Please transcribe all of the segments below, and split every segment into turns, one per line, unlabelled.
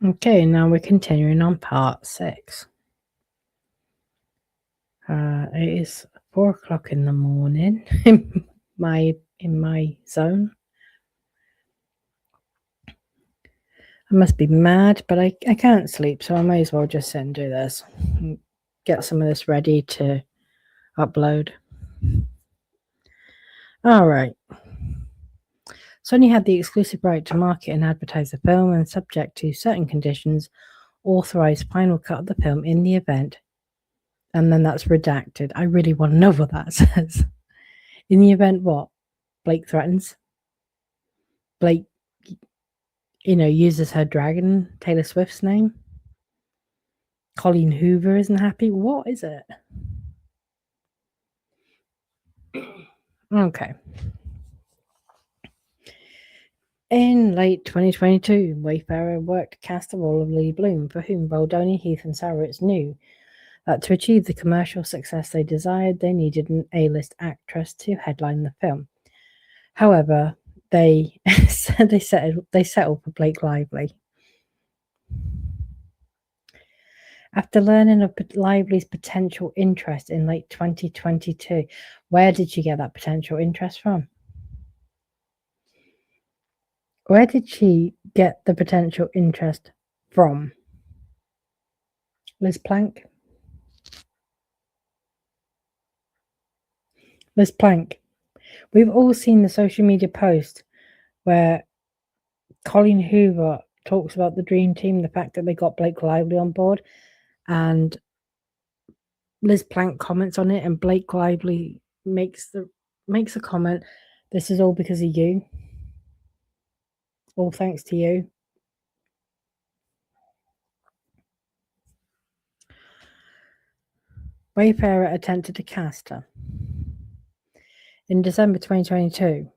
Okay, now we're continuing on part 6. It is 4 o'clock in the morning in my zone. I must be mad, but I can't sleep, so I may as well just sit and do this. Get some of this ready to upload. Alright. Sony had the exclusive right to market and advertise the film, and subject to certain conditions, authorised final cut of the film in the event. And then that's redacted. I really want to know what that says. In the event what? Blake threatens. Blake, uses her dragon, Taylor Swift's name. Colleen Hoover isn't happy. What is it? Okay. In late 2022, Wayfarer worked to cast the role of Lily Bloom, for whom Baldoni, Heath, and Sarowitz knew that to achieve the commercial success they desired, they needed an A-list actress to headline the film. However, they settled for Blake Lively. After learning of Lively's potential interest in late 2022, where did she get that potential interest from? Where did she get the potential interest from? Liz Plank? Liz Plank. We've all seen the social media post where Colleen Hoover talks about the dream team, the fact that they got Blake Lively on board, and Liz Plank comments on it, and Blake Lively makes a comment, "This is all because of you. All thanks to you." Wayfarer attempted to cast her. In December 2022,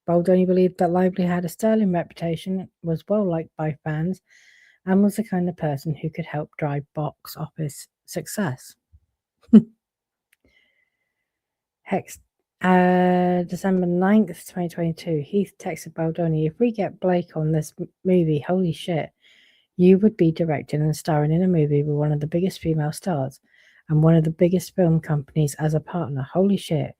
Baldoni believed that Lively had a sterling reputation, was well liked by fans, and was the kind of person who could help drive box office success. December 9th, 2022, Heath texted Baldoni, "If we get Blake on this movie, holy shit, you would be directing and starring in a movie with one of the biggest female stars and one of the biggest film companies as a partner. Holy shit.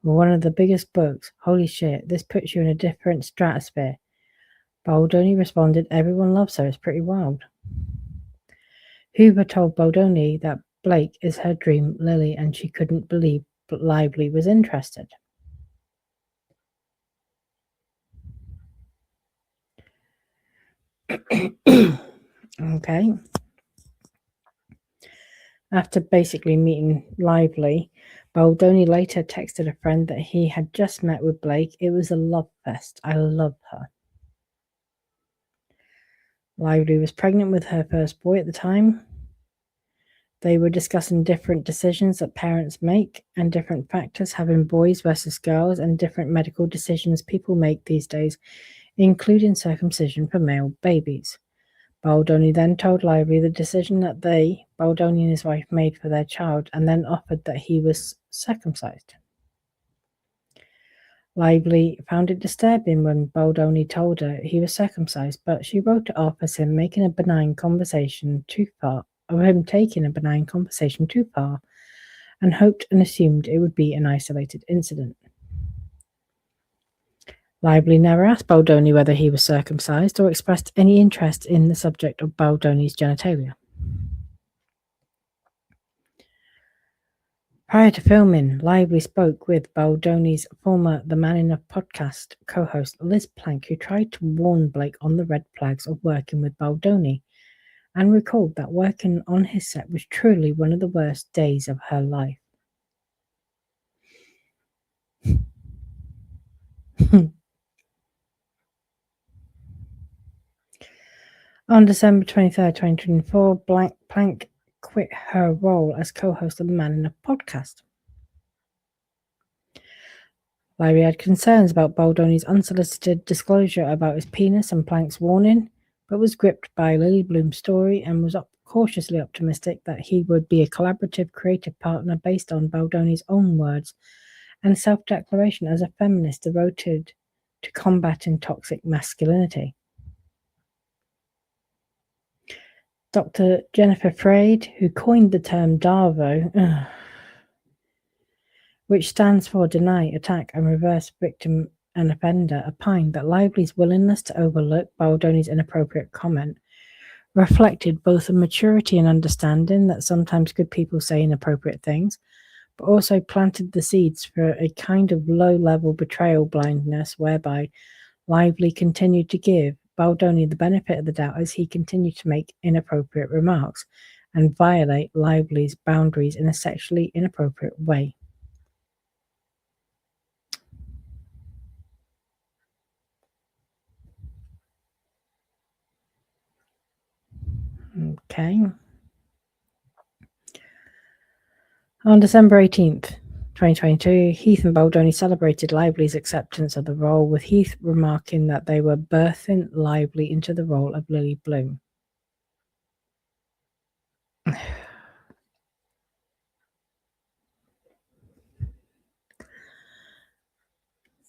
One of the biggest books. Holy shit. This puts you in a different stratosphere." Baldoni responded, "Everyone loves her. It's pretty wild." Hoover told Baldoni that Blake is her dream Lily, and she couldn't believe Lively was interested. Okay. After basically meeting Lively, Baldoni later texted a friend that he had just met with Blake. "It was a love fest. I love her." Lively was pregnant with her first boy at the time. They were discussing different decisions that parents make and different factors, having boys versus girls, and different medical decisions people make these days, including circumcision for male babies. Baldoni then told Lively the decision that Baldoni and his wife, made for their child, and then offered that he was circumcised. Lively found it disturbing when Baldoni told her he was circumcised, but she wrote it off as him taking a benign conversation too far, and hoped and assumed it would be an isolated incident. Lively never asked Baldoni whether he was circumcised or expressed any interest in the subject of Baldoni's genitalia. Prior to filming, Lively spoke with Baldoni's former The Man Enough podcast co-host Liz Plank, who tried to warn Blake on the red flags of working with Baldoni, and recalled that working on his set was truly one of the worst days of her life. On December 23rd, 2024, Plank quit her role as co-host of the Man Enough podcast. Lively had concerns about Baldoni's unsolicited disclosure about his penis and Plank's warning, but was gripped by Lily Bloom's story and was cautiously optimistic that he would be a collaborative creative partner based on Baldoni's own words and self-declaration as a feminist devoted to combating toxic masculinity. Dr. Jennifer Freyd, who coined the term DARVO, which stands for Deny, Attack and Reverse Victim and Offender, opined that Lively's willingness to overlook Baldoni's inappropriate comment reflected both a maturity and understanding that sometimes good people say inappropriate things, but also planted the seeds for a kind of low-level betrayal blindness whereby Lively continued to give Baldoni the benefit of the doubt as he continued to make inappropriate remarks and violate Lively's boundaries in a sexually inappropriate way. Okay. On December 18th, 2022, Heath and Baldoni celebrated Lively's acceptance of the role, with Heath remarking that they were birthing Lively into the role of Lily Bloom.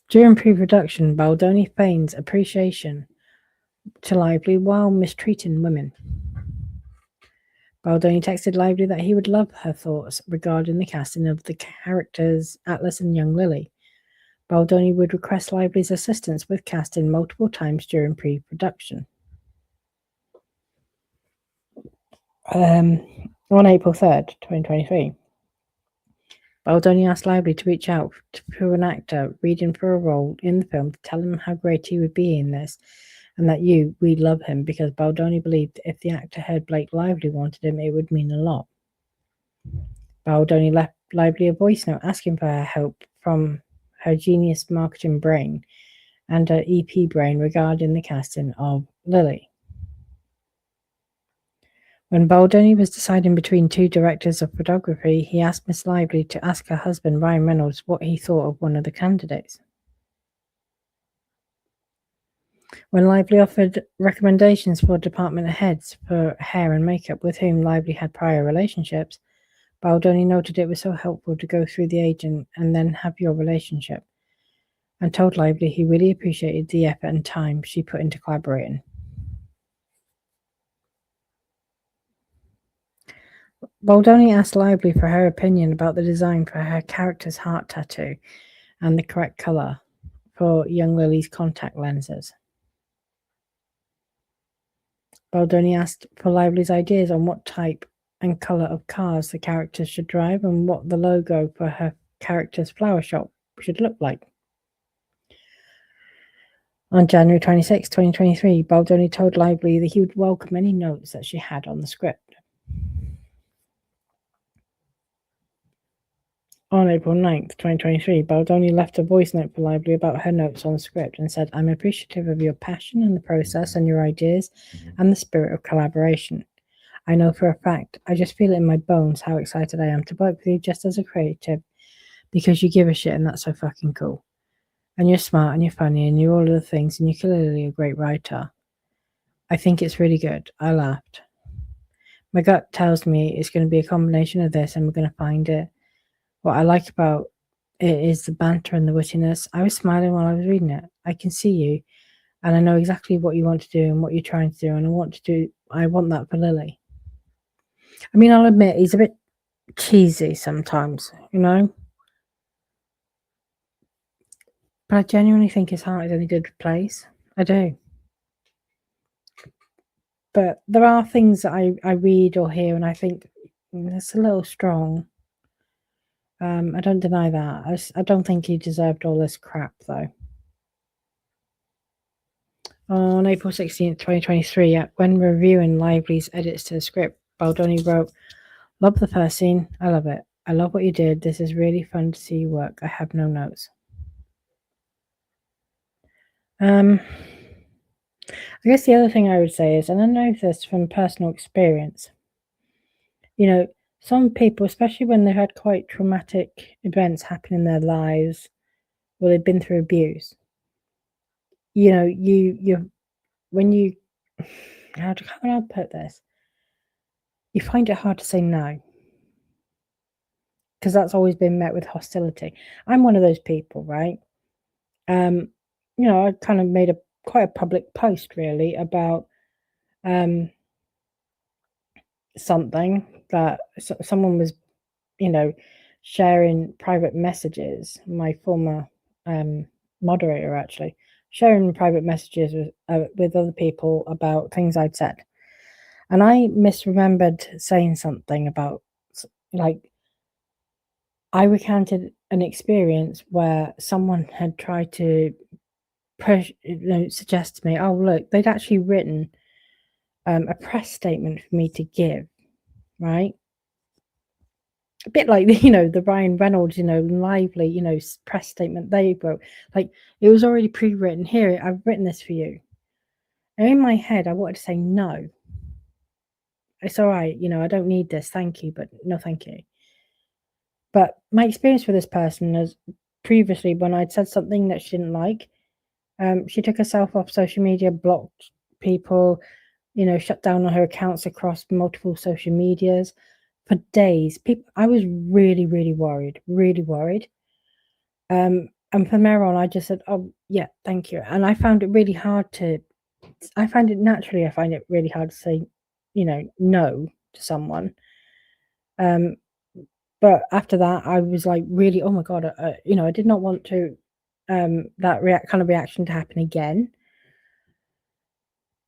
During pre-production, Baldoni feigns appreciation to Lively while mistreating women. Baldoni texted Lively that he would love her thoughts regarding the casting of the characters Atlas and young Lily. Baldoni would request Lively's assistance with casting multiple times during pre-production. On April 3rd, 2023, Baldoni asked Lively to reach out to an actor reading for a role in the film to tell him how great he would be in this, and that we'd love him, because Baldoni believed if the actor heard Blake Lively wanted him, it would mean a lot. Baldoni left Lively a voice note asking for her help from her genius marketing brain and her EP brain regarding the casting of Lily. When Baldoni was deciding between two directors of photography, he asked Miss Lively to ask her husband, Ryan Reynolds, what he thought of one of the candidates. When Lively offered recommendations for department heads for hair and makeup with whom Lively had prior relationships, Baldoni noted it was so helpful to go through the agent and then have your relationship, and told Lively he really appreciated the effort and time she put into collaborating. Baldoni asked Lively for her opinion about the design for her character's heart tattoo and the correct colour for young Lily's contact lenses. Baldoni asked for Lively's ideas on what type and colour of cars the characters should drive and what the logo for her character's flower shop should look like. On January 26, 2023, Baldoni told Lively that he would welcome any notes that she had on the script. On April 9th, 2023, Baldoni left a voice note for Lively about her notes on the script and said, I'm appreciative of your passion in the process and your ideas and the spirit of collaboration. I know for a fact, I just feel it in my bones how excited I am to work with you just as a creative, because you give a shit and that's so fucking cool. And you're smart and you're funny and you're all of the things and you're clearly a great writer. I think it's really good. I laughed. My gut tells me it's going to be a combination of this and we're going to find it. What I like about it is the banter and the wittiness. I was smiling while I was reading it. I can see you and I know exactly what you want to do and what you're trying to do, and I want that for Lily. I mean, I'll admit he's a bit cheesy sometimes, you know? But I genuinely think his heart is in a good place. I do. But there are things that I read or hear and I think it's a little strong. I don't deny that. I don't think he deserved all this crap, though. On April 16th, 2023, when reviewing Lively's edits to the script, Baldoni wrote, Love the first scene. I love it. I love what you did. This is really fun to see you work. I have no notes. I guess the other thing I would say is, and I know this from personal experience, you know, some people, especially when they've had quite traumatic events happen in their lives, or they've been through abuse, you know, when you, how can I put this? You find it hard to say no, because that's always been met with hostility. I'm one of those people, right? You know, I kind of made quite a public post really about something that someone was, sharing private messages. My former moderator, actually, sharing private messages with other people about things I'd said. And I misremembered saying something about, like, I recounted an experience where someone had tried to suggest to me, oh, look, they'd actually written a press statement for me to give, right? A bit like the Ryan Reynolds, lively, press statement they wrote. Like, it was already pre-written. Here, I've written this for you. And in my head, I wanted to say no. It's all right, I don't need this, thank you, but no, thank you. But my experience with this person is previously when I'd said something that she didn't like, she took herself off social media, blocked people, shut down on her accounts across multiple social medias for days. I was really, really worried, really worried. And from there on, I just said, "Oh, yeah, thank you." And I find it really hard to. I find it really hard to say, no to someone. But after that, I was like, really, oh my god, I did not want to that kind of reaction to happen again.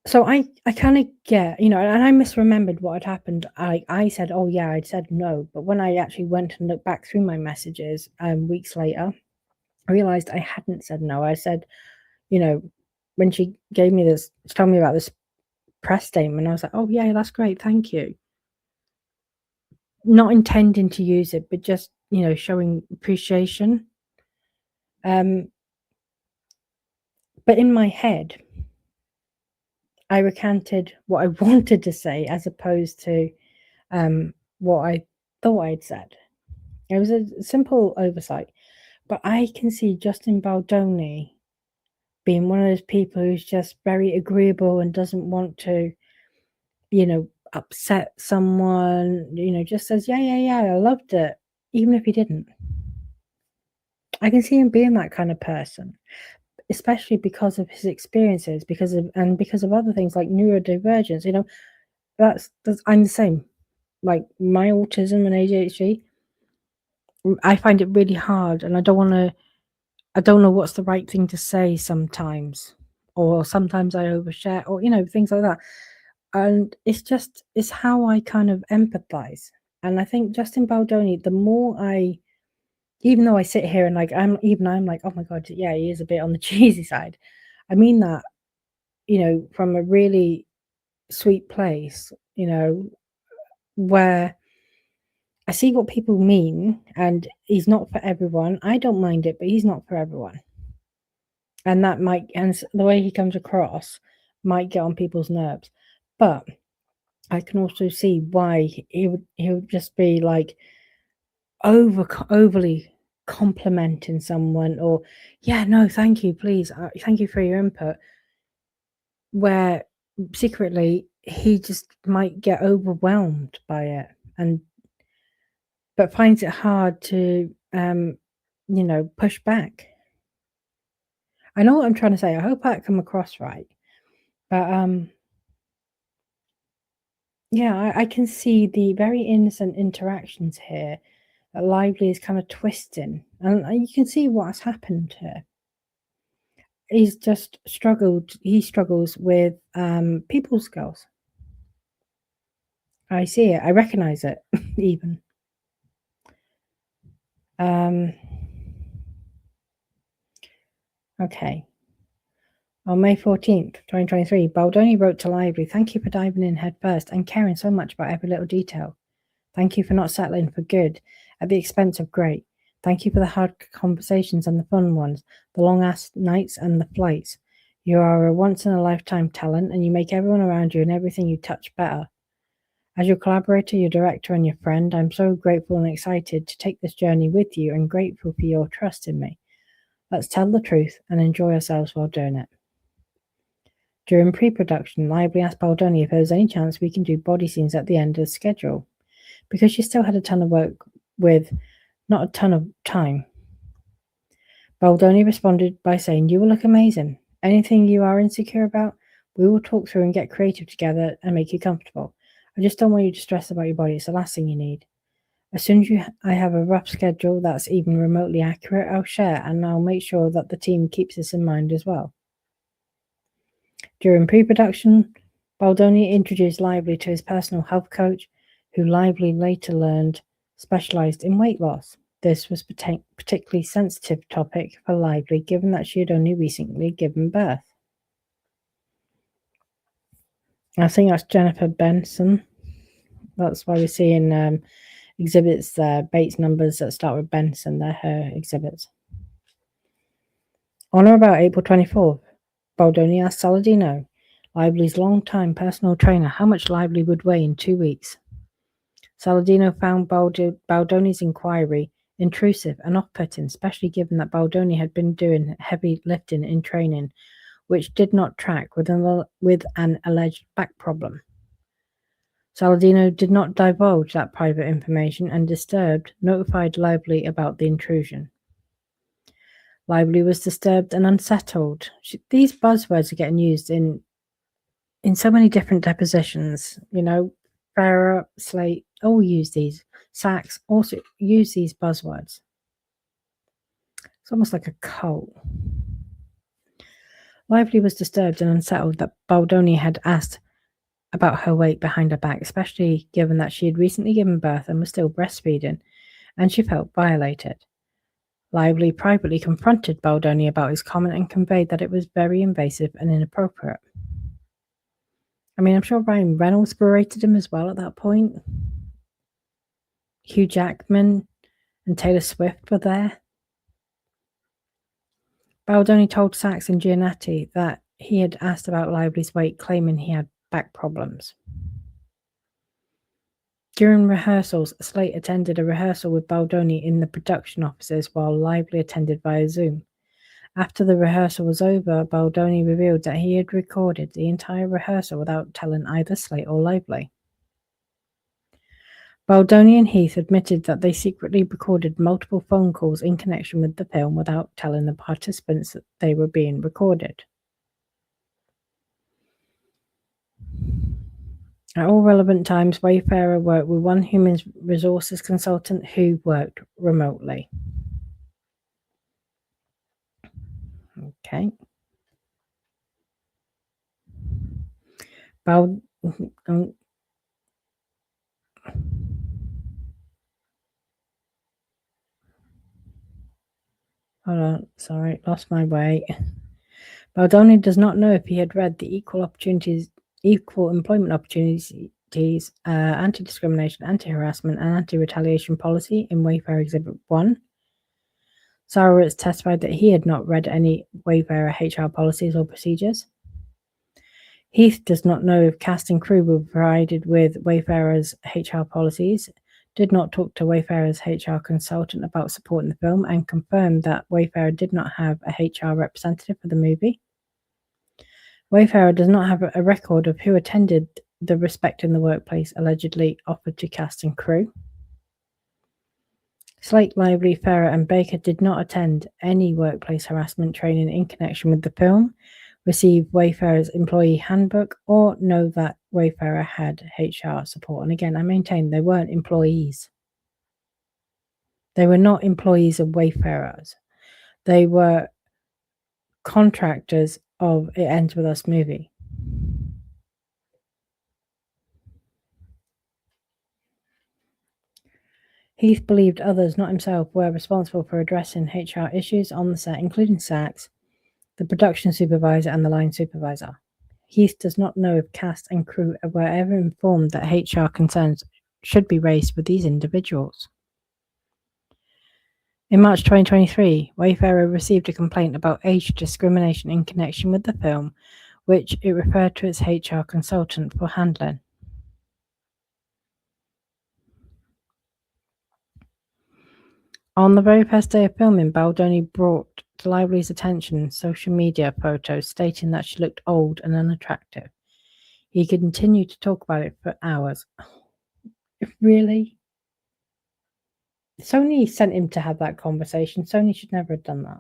So I kind of get, and I misremembered what had happened. I said, oh yeah, I'd said no, but when I actually went and looked back through my messages weeks later, I realized I hadn't said no. I said, when she told me about this press statement, I was like, oh yeah, that's great, thank you. Not intending to use it, but just, showing appreciation. But in my head, I recanted what I wanted to say as opposed to what I thought I'd said. It was a simple oversight, but I can see Justin Baldoni being one of those people who's just very agreeable and doesn't want to, upset someone, just says, yeah, I loved it, even if he didn't. I can see him being that kind of person, especially because of his experiences, because of other things like neurodivergence. That's I'm the same. Like, my autism and ADHD, I find it really hard, and I don't know what's the right thing to say sometimes, or sometimes I overshare, or things like that. And it's how I kind of empathize. And I think Justin Baldoni, the more even though I sit here and I'm like, oh my god, yeah, he is a bit on the cheesy side. I mean that, from a really sweet place, where I see what people mean, and he's not for everyone. I don't mind it, but he's not for everyone. And the way he comes across might get on people's nerves. But I can also see why he would just be like overly complimenting someone, or yeah, no, thank you, please, thank you for your input, where secretly he just might get overwhelmed by it, but finds it hard to push back. I know what I'm trying to say. I hope I come across right. But yeah, I can see the very innocent interactions here that Lively is kind of twisting, and you can see what's happened here. He's just struggled. He struggles with people skills. I see it. I recognize it even. Okay. On May 14th, 2023, Baldoni wrote to Lively, "Thank you for diving in head first and caring so much about every little detail. Thank you for not settling for good at the expense of great. Thank you for the hard conversations and the fun ones, the long-ass nights and the flights. You are a once-in-a-lifetime talent, and you make everyone around you and everything you touch better. As your collaborator, your director, and your friend, I'm so grateful and excited to take this journey with you, and grateful for your trust in me. Let's tell the truth and enjoy ourselves while doing it." During pre-production, Lively asked Baldoni if there was any chance we can do body scenes at the end of the schedule, because she still had a ton of work with not a ton of time. Baldoni responded by saying, "You will look amazing. Anything you are insecure about, we will talk through and get creative together and make you comfortable. I just don't want you to stress about your body. It's the last thing you need. As soon as I have a rough schedule that's even remotely accurate, I'll share, and I'll make sure that the team keeps this in mind as well. During pre-production, Baldoni introduced Lively to his personal health coach, who Lively later learned specialized in weight loss. This was a particularly sensitive topic for Lively, given that she had only recently given birth. I think that's Jennifer Benson. That's why we're seeing exhibits there, Bates numbers that start with Benson. They're her exhibits. On or about April 24th, Baldoni asked Saladino, Lively's long-time personal trainer, how much Lively would weigh in 2 weeks. Saladino found Baldoni's inquiry intrusive and off-putting, especially given that Baldoni had been doing heavy lifting in training, which did not track with an alleged back problem. Saladino did not divulge that private information and disturbed notified Lively about the intrusion. Lively was disturbed and unsettled. These buzzwords are getting used in so many different depositions. Farrer, Slate, all use these. Sachs also use these buzzwords. It's almost like a cult. Lively was disturbed and unsettled that Baldoni had asked about her weight behind her back, especially given that she had recently given birth and was still breastfeeding, and she felt violated. Lively privately confronted Baldoni about his comment and conveyed that it was very invasive and inappropriate. I mean, I'm sure Ryan Reynolds berated him as well at that point. Hugh Jackman and Taylor Swift were there. Baldoni told Sachs and Giannetti that he had asked about Lively's weight, claiming he had back problems. During rehearsals, Slate attended a rehearsal with Baldoni in the production offices while Lively attended via Zoom. After the rehearsal was over, Baldoni revealed that he had recorded the entire rehearsal without telling either Slate or Lively. Baldoni and Heath admitted that they secretly recorded multiple phone calls in connection with the film without telling the participants that they were being recorded. At all relevant times, Wayfarer worked with one human resources consultant who worked remotely. Okay. Hold on, sorry, lost my way. Baldoni does not know if he had read the Equal Employment Opportunities, Anti-Discrimination, Anti-Harassment, and Anti-Retaliation Policy in Wayfarer Exhibit 1. Sarowitz testified that he had not read any Wayfarer HR policies or procedures. Heath does not know if cast and crew were provided with Wayfarer's HR policies, did not talk to Wayfarer's HR consultant about supporting the film, and confirmed that Wayfarer did not have a HR representative for the movie. Wayfarer does not have a record of who attended the Respect in the Workplace allegedly offered to cast and crew. Slate, Lively, Farrer, and Baker did not attend any workplace harassment training in connection with the film, receive Wayfarer's employee handbook, or know that Wayfarer had HR support. And again, I maintain they weren't employees. They were not employees of Wayfarers. They were contractors of It Ends With Us movie. Heath believed others, not himself, were responsible for addressing HR issues on the set, including Sachs, the production supervisor, and the line supervisor. Heath does not know if cast and crew were ever informed that HR concerns should be raised with these individuals. In March 2023, Wayfarer received a complaint about age discrimination in connection with the film, which it referred to its HR consultant for handling. On the very first day of filming, Baldoni brought to Lively's attention social media photos stating that she looked old and unattractive. He continued to talk about it for hours. Really? Sony sent him to have that conversation. Sony should never have done that.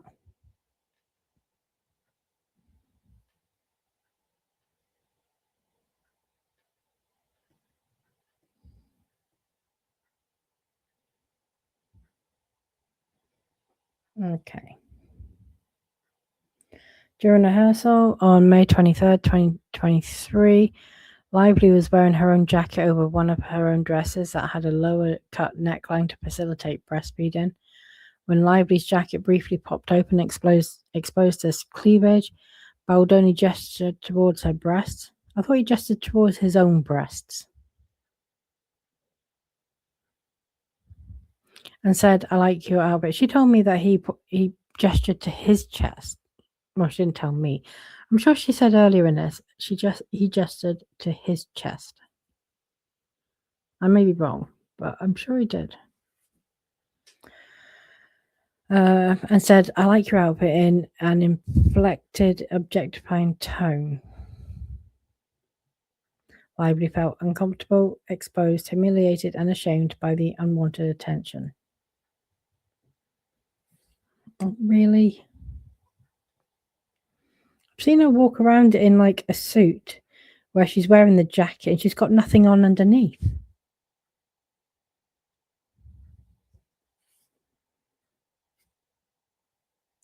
Okay. During rehearsal on May 23rd, 2023, Lively was wearing her own jacket over one of her own dresses that had a lower cut neckline to facilitate breastfeeding. When Lively's jacket briefly popped open and exposed her cleavage, Baldoni gestured towards her breasts. I thought he gestured towards his own breasts. And said, "I like your outfit." She told me that he gestured to his chest. Well, she didn't tell me. I'm sure she said earlier in this, he gestured to his chest. I may be wrong, but I'm sure he did. And said, "I like your outfit," in an inflected, objectifying tone. Lively felt uncomfortable, exposed, humiliated, and ashamed by the unwanted attention. Really? I've seen her walk around in like a suit where she's wearing the jacket and she's got nothing on underneath.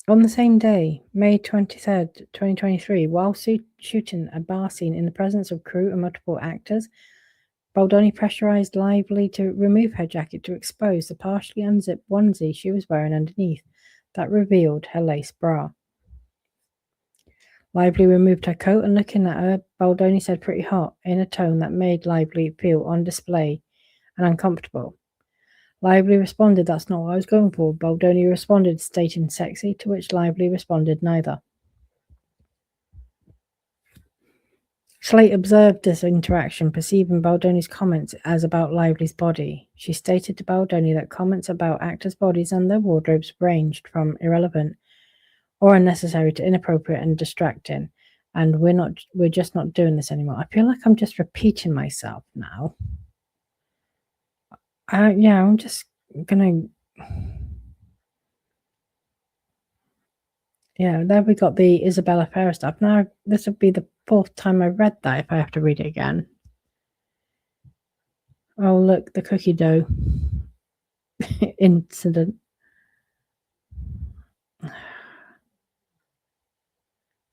On the same day, May 23rd, 2023, while shooting a bar scene in the presence of crew and multiple actors, Baldoni pressurized Lively to remove her jacket to expose the partially unzipped onesie she was wearing underneath that revealed her lace bra. Lively removed her coat and, looking at her, Baldoni said, "Pretty hot," in a tone that made Lively feel on display and uncomfortable. Lively responded, "That's not what I was going for." Baldoni responded, stating "sexy," to which Lively responded, "Neither." Slate observed this interaction, perceiving Baldoni's comments as about Lively's body. She stated to Baldoni that comments about actors' bodies and their wardrobes ranged from irrelevant or unnecessary to inappropriate and distracting, and we're just not doing this anymore. I feel like I'm just repeating myself now. I'm just gonna. Yeah, there we got the Isabella Farah stuff. Now, this would be the fourth time I read that if I have to read it again. Oh, look, the cookie dough incident.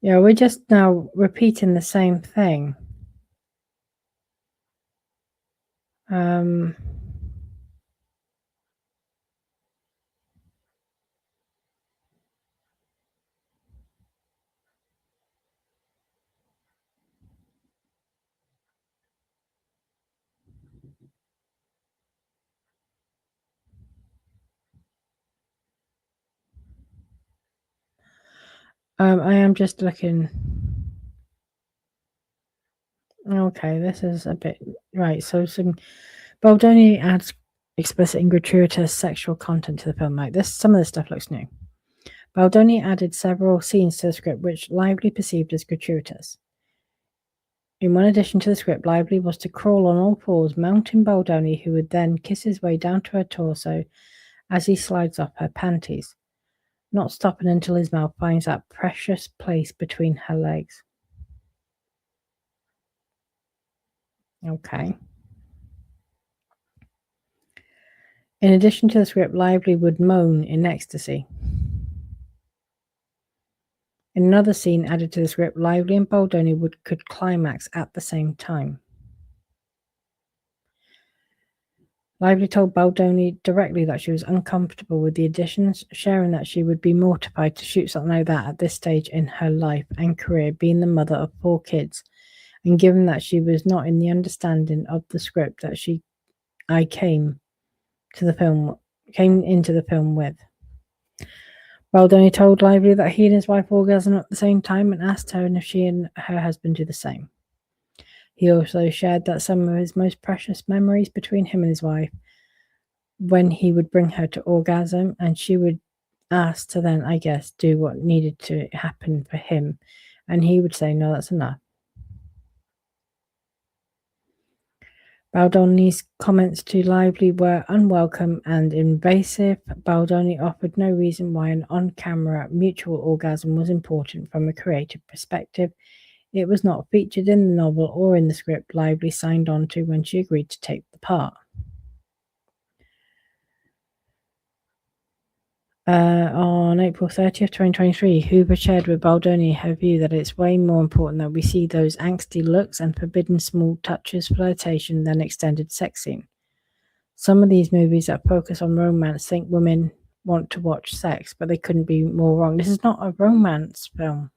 Yeah, we're just now repeating the same thing. I am just looking. Okay, this is a bit right. So some Baldoni adds explicit and gratuitous sexual content to the film. Like this, some of this stuff looks new. Baldoni added several scenes to the script which Lively perceived as gratuitous. In one addition to the script, Lively was to crawl on all fours, mounting Baldoni, who would then kiss his way down to her torso as he slides off her panties, not stopping until his mouth finds that precious place between her legs. Okay. In addition to the script, Lively would moan in ecstasy. In another scene added to the script, Lively and Baldoni could climax at the same time. Lively told Baldoni directly that she was uncomfortable with the additions, sharing that she would be mortified to shoot something like that at this stage in her life and career, being the mother of 4 kids, and given that she was not in the understanding of the script that I came into the film with. Baldoni told Lively that he and his wife orgasmed at the same time and asked her if she and her husband do the same. He also shared that some of his most precious memories between him and his wife, when he would bring her to orgasm and she would ask to then, I guess, do what needed to happen for him, and he would say, "No, that's enough." Baldoni's comments to Lively were unwelcome and invasive. Baldoni offered no reason why an on-camera mutual orgasm was important from a creative perspective. It was not featured in the novel or in the script Lively signed on to when she agreed to take the part. On April 30th, 2023, Hoover shared with Baldoni her view that it's way more important that we see those angsty looks and forbidden small touches flirtation than extended sex scene. Some of these movies that focus on romance think women want to watch sex, but they couldn't be more wrong. This is not a romance film.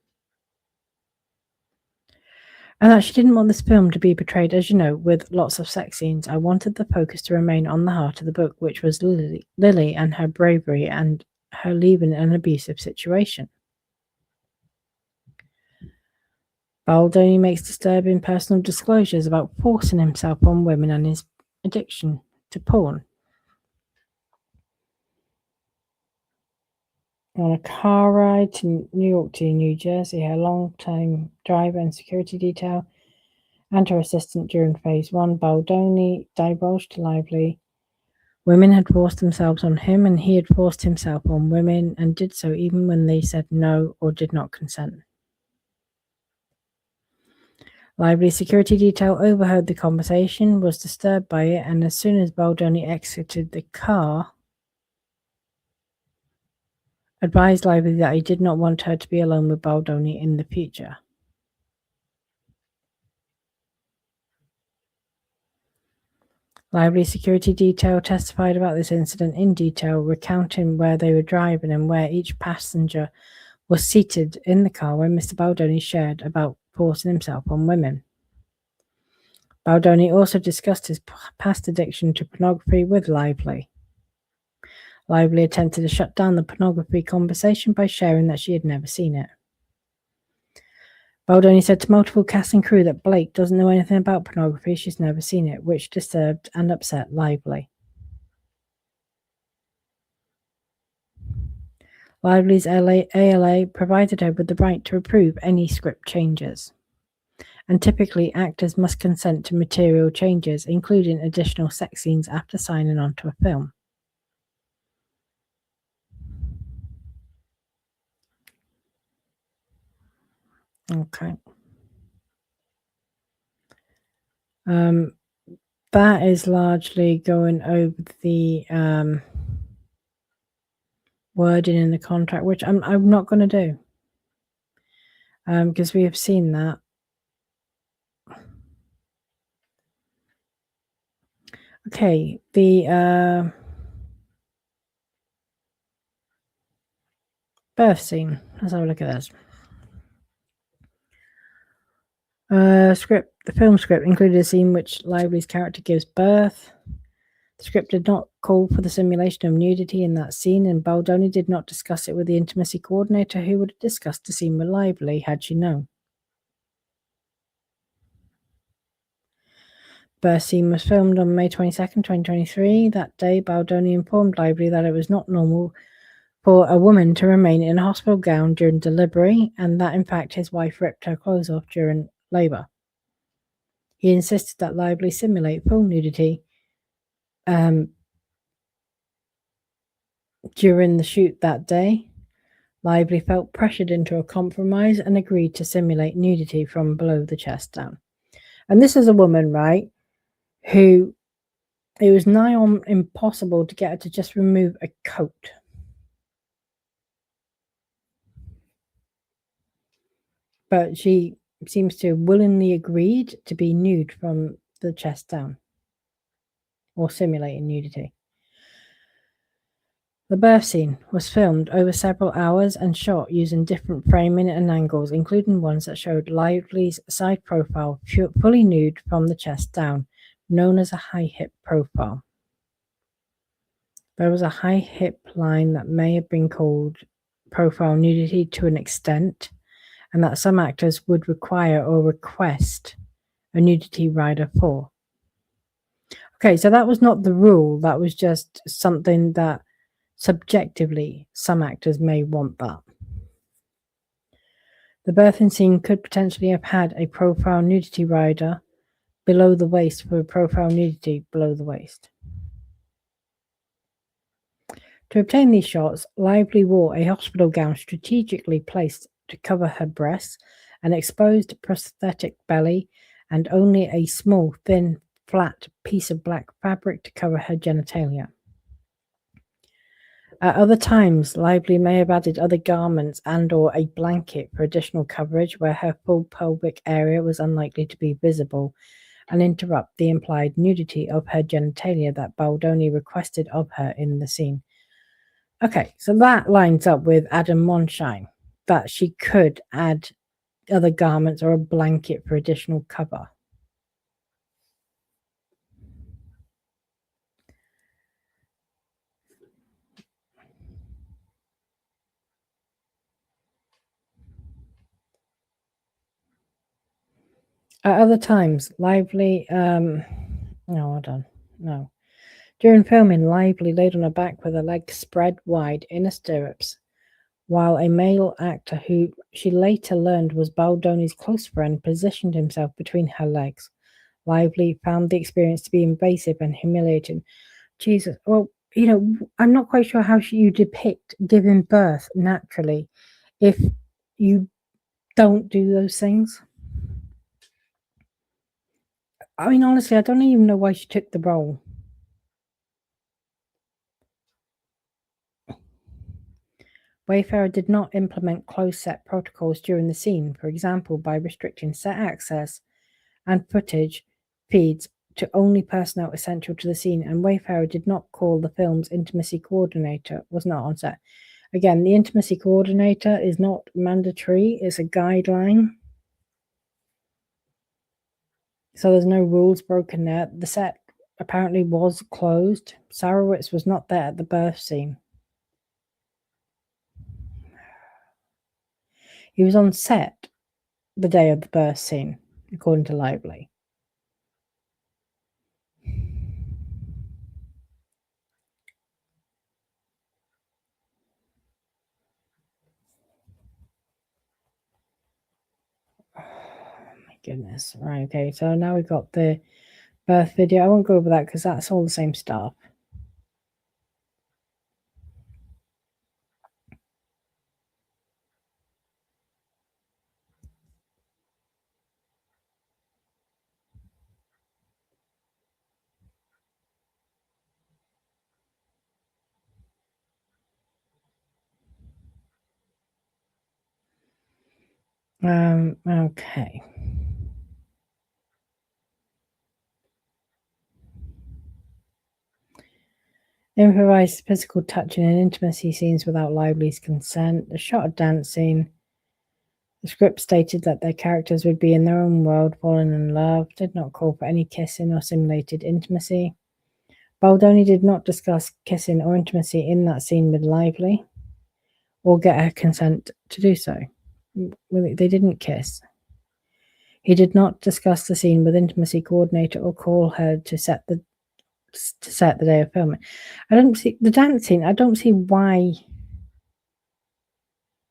And that she didn't want this film to be portrayed, as you know, with lots of sex scenes. I wanted the focus to remain on the heart of the book, which was Lily and her bravery and her leaving an abusive situation. Baldoni makes disturbing personal disclosures about forcing himself on women and his addiction to porn. On a car ride to New York to New Jersey, her long-time driver and security detail and her assistant during phase 1, Baldoni divulged to Lively women had forced themselves on him and he had forced himself on women and did so even when they said no or did not consent. Lively's security detail overheard the conversation, was disturbed by it, and as soon as Baldoni exited the car, advised Lively that he did not want her to be alone with Baldoni in the future. Lively's security detail testified about this incident in detail, recounting where they were driving and where each passenger was seated in the car when Mr. Baldoni shared about forcing himself on women. Baldoni also discussed his past addiction to pornography with Lively. Lively attempted to shut down the pornography conversation by sharing that she had never seen it. Baldoni said to multiple cast and crew that Blake doesn't know anything about pornography, she's never seen it, which disturbed and upset Lively. Lively's ALA provided her with the right to approve any script changes. And typically, actors must consent to material changes, including additional sex scenes after signing on to a film. Okay. That is largely going over the wording in the contract, which I'm not going to do, because we have seen that. Okay, the birth scene. Let's have a look at this. The film script included a scene which Lively's character gives birth. The script did not call for the simulation of nudity in that scene, and Baldoni did not discuss it with the intimacy coordinator, who would have discussed the scene with Lively had she known. Birth scene was filmed on May 22nd, 2023. That day, Baldoni informed Lively that it was not normal for a woman to remain in a hospital gown during delivery, and that in fact his wife ripped her clothes off during labor. He insisted that Lively simulate full nudity during the shoot that day. Lively felt pressured into a compromise and agreed to simulate nudity from below the chest down. And this is a woman, right, who it was nigh on impossible to get her to just remove a coat. But she seems to have willingly agreed to be nude from the chest down, or simulating nudity. The birth scene was filmed over several hours and shot using different framing and angles, including ones that showed Lively's side profile fully nude from the chest down, known as a high hip profile. There was a high hip line that may have been called profile nudity to an extent, and that some actors would require or request a nudity rider for. Okay, so that was not the rule, that was just something that subjectively some actors may want that. The birthing scene could potentially have had a profile nudity rider below the waist for a profile nudity below the waist. To obtain these shots, Lively wore a hospital gown strategically placed to cover her breasts, an exposed prosthetic belly, and only a small, thin, flat piece of black fabric to cover her genitalia. At other times, Lively may have added other garments and or a blanket for additional coverage where her full pelvic area was unlikely to be visible and interrupt the implied nudity of her genitalia that Baldoni requested of her in the scene. Okay, so that lines up with Adam Monshine, that she could add other garments or a blanket for additional cover. At other times, Lively, no, hold on, no. During filming, Lively laid on her back with her legs spread wide in her stirrups, while a male actor who she later learned was Baldoni's close friend positioned himself between her legs. Lively found the experience to be invasive and humiliating. Jesus, well, I'm not quite sure how you depict giving birth naturally if you don't do those things. I mean, honestly, I don't even know why she took the role. Wayfarer did not implement closed set protocols during the scene, for example, by restricting set access and footage feeds to only personnel essential to the scene, and Wayfarer did not call the film's intimacy coordinator, was not on set. Again, the intimacy coordinator is not mandatory, it's a guideline. So there's no rules broken there. The set apparently was closed. Sarowitz was not there at the birth scene. He was on set the day of the birth scene, according to Lively. Oh my goodness. Right, okay, so now we've got the birth video. I won't go over that because that's all the same stuff. Okay. Improvised physical touching and intimacy scenes without Lively's consent. The shot of dancing. The script stated that their characters would be in their own world, falling in love, did not call for any kissing or simulated intimacy. Baldoni did not discuss kissing or intimacy in that scene with Lively or get her consent to do so. They didn't kiss. He did not discuss the scene with intimacy coordinator or call her to set the day of filming. I don't see the dancing. I don't see why.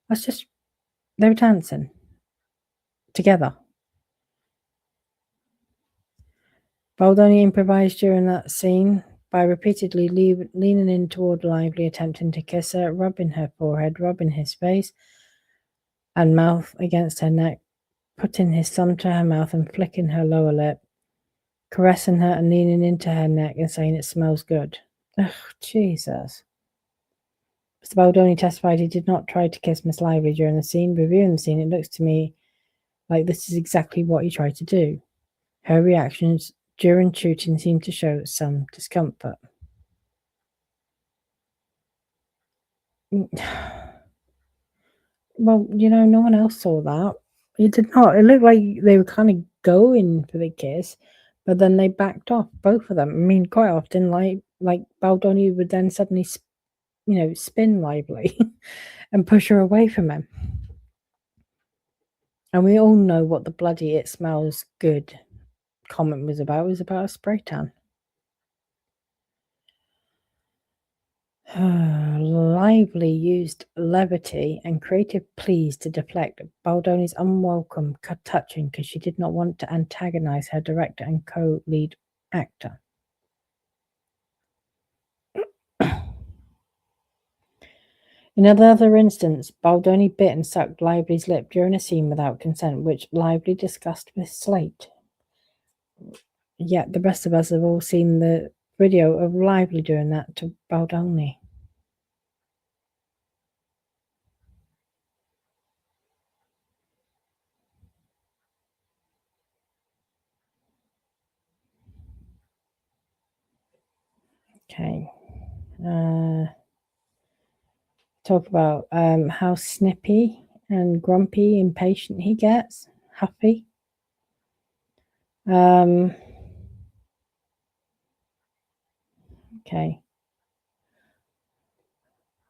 That's just they were dancing together. Baldoni improvised during that scene by repeatedly leaning in toward Lively, attempting to kiss her, rubbing her forehead, rubbing his face and mouth against her neck, putting his thumb to her mouth and flicking her lower lip, caressing her and leaning into her neck and saying it smells good. Ugh, Jesus. Mr. Baldoni testified he did not try to kiss Miss Lively during the scene. Reviewing the scene, it looks to me like this is exactly what he tried to do. Her reactions during shooting seemed to show some discomfort. Well, no one else saw that. It did not. It looked like they were kind of going for the kiss, but then they backed off, both of them. I mean, quite often, like Baldoni would then suddenly, spin Lively and push her away from him. And we all know what the bloody "it smells good" comment was about. It was about a spray tan. Lively used levity and creative pleas to deflect Baldoni's unwelcome touching because she did not want to antagonize her director and co-lead actor. In another instance, Baldoni bit and sucked Lively's lip during a scene without consent, which Lively discussed with Slate. Yet the rest of us have all seen the video of Lively doing that to Baldoni. Okay. Talk about how snippy and grumpy, impatient he gets. Huffy. Okay.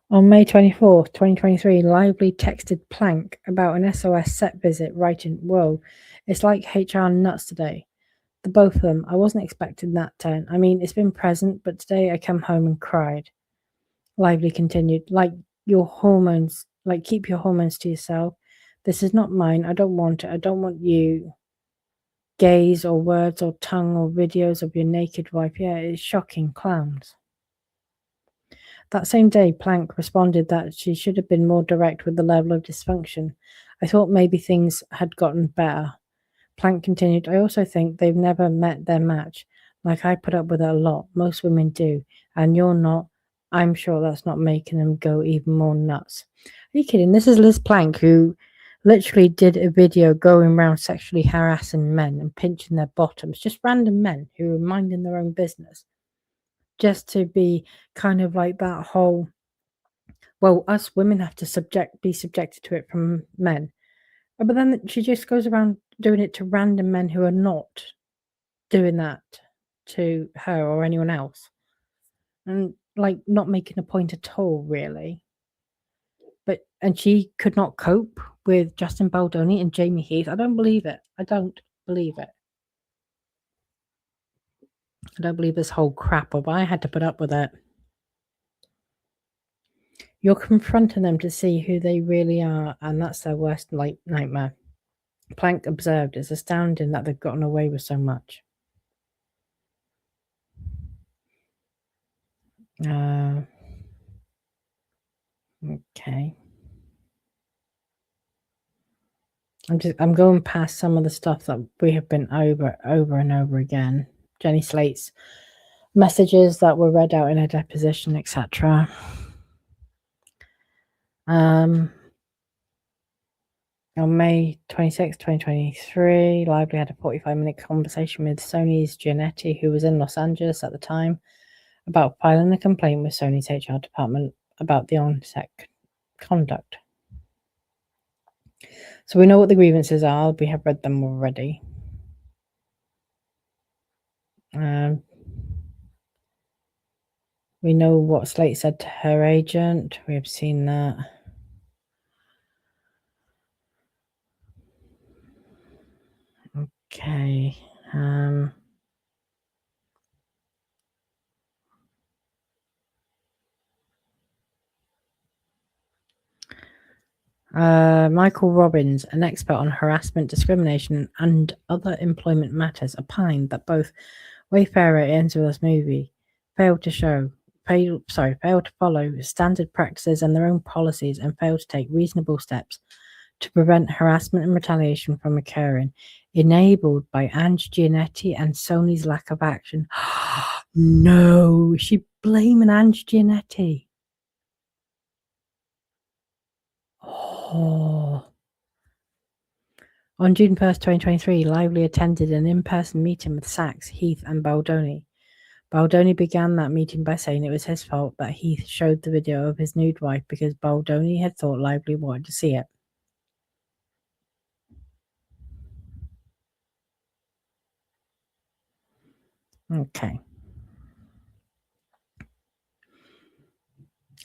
On May 24th, 2023, Lively texted Plank about an SOS set visit, writing, "Whoa, it's like HR nuts today. The both of them. I wasn't expecting that turn. I mean, it's been present, but today I came home and cried." Lively continued, "Like your hormones, like keep your hormones to yourself. This is not mine. I don't want it. I don't want you gaze or words or tongue or videos of your naked wife. Yeah, it's shocking. Clowns." That same day, Plank responded that she should have been more direct with the level of dysfunction. "I thought maybe things had gotten better." Plank continued, "I also think they've never met their match. Like I put up with it a lot. Most women do. And you're not. I'm sure that's not making them go even more nuts." Are you kidding? This is Liz Plank, who literally did a video going around sexually harassing men and pinching their bottoms, just random men who were minding their own business. Just to be kind of like that whole, well, us women have to be subjected to it from men. But then she just goes around doing it to random men who are not doing that to her or anyone else. And like not making a point at all, really. And she could not cope with Justin Baldoni and Jamie Heath. I don't believe it. I don't believe it. I don't believe this whole crap, but I had to put up with it. You're confronting them to see who they really are, and that's their worst nightmare. Plank observed, "It's astounding that they've gotten away with so much." Okay. I'm going past some of the stuff that we have been over and over again. Jenny Slate's messages that were read out in her deposition, etc. On May 26, 2023, Lively had a 45-minute conversation with Sony's Giannetti, who was in Los Angeles at the time, about filing a complaint with Sony's HR department about the on-set conduct. So we know what the grievances are. We have read them already. We know what Slate said to her agent. We have seen that. Okay. Michael Robbins, an expert on harassment, discrimination, and other employment matters, opined that both Wayfarer and Enzo's movie failed to follow standard practices and their own policies, and failed to take reasonable steps to prevent harassment and retaliation from occurring, enabled by Ange Giannetti and Sony's lack of action. No, she blaming Ange Giannetti. Oh. On June 1st, 2023, Lively attended an in-person meeting with Sachs, Heath, and Baldoni. Baldoni began that meeting by saying it was his fault that Heath showed the video of his nude wife because Baldoni had thought Lively wanted to see it. Okay.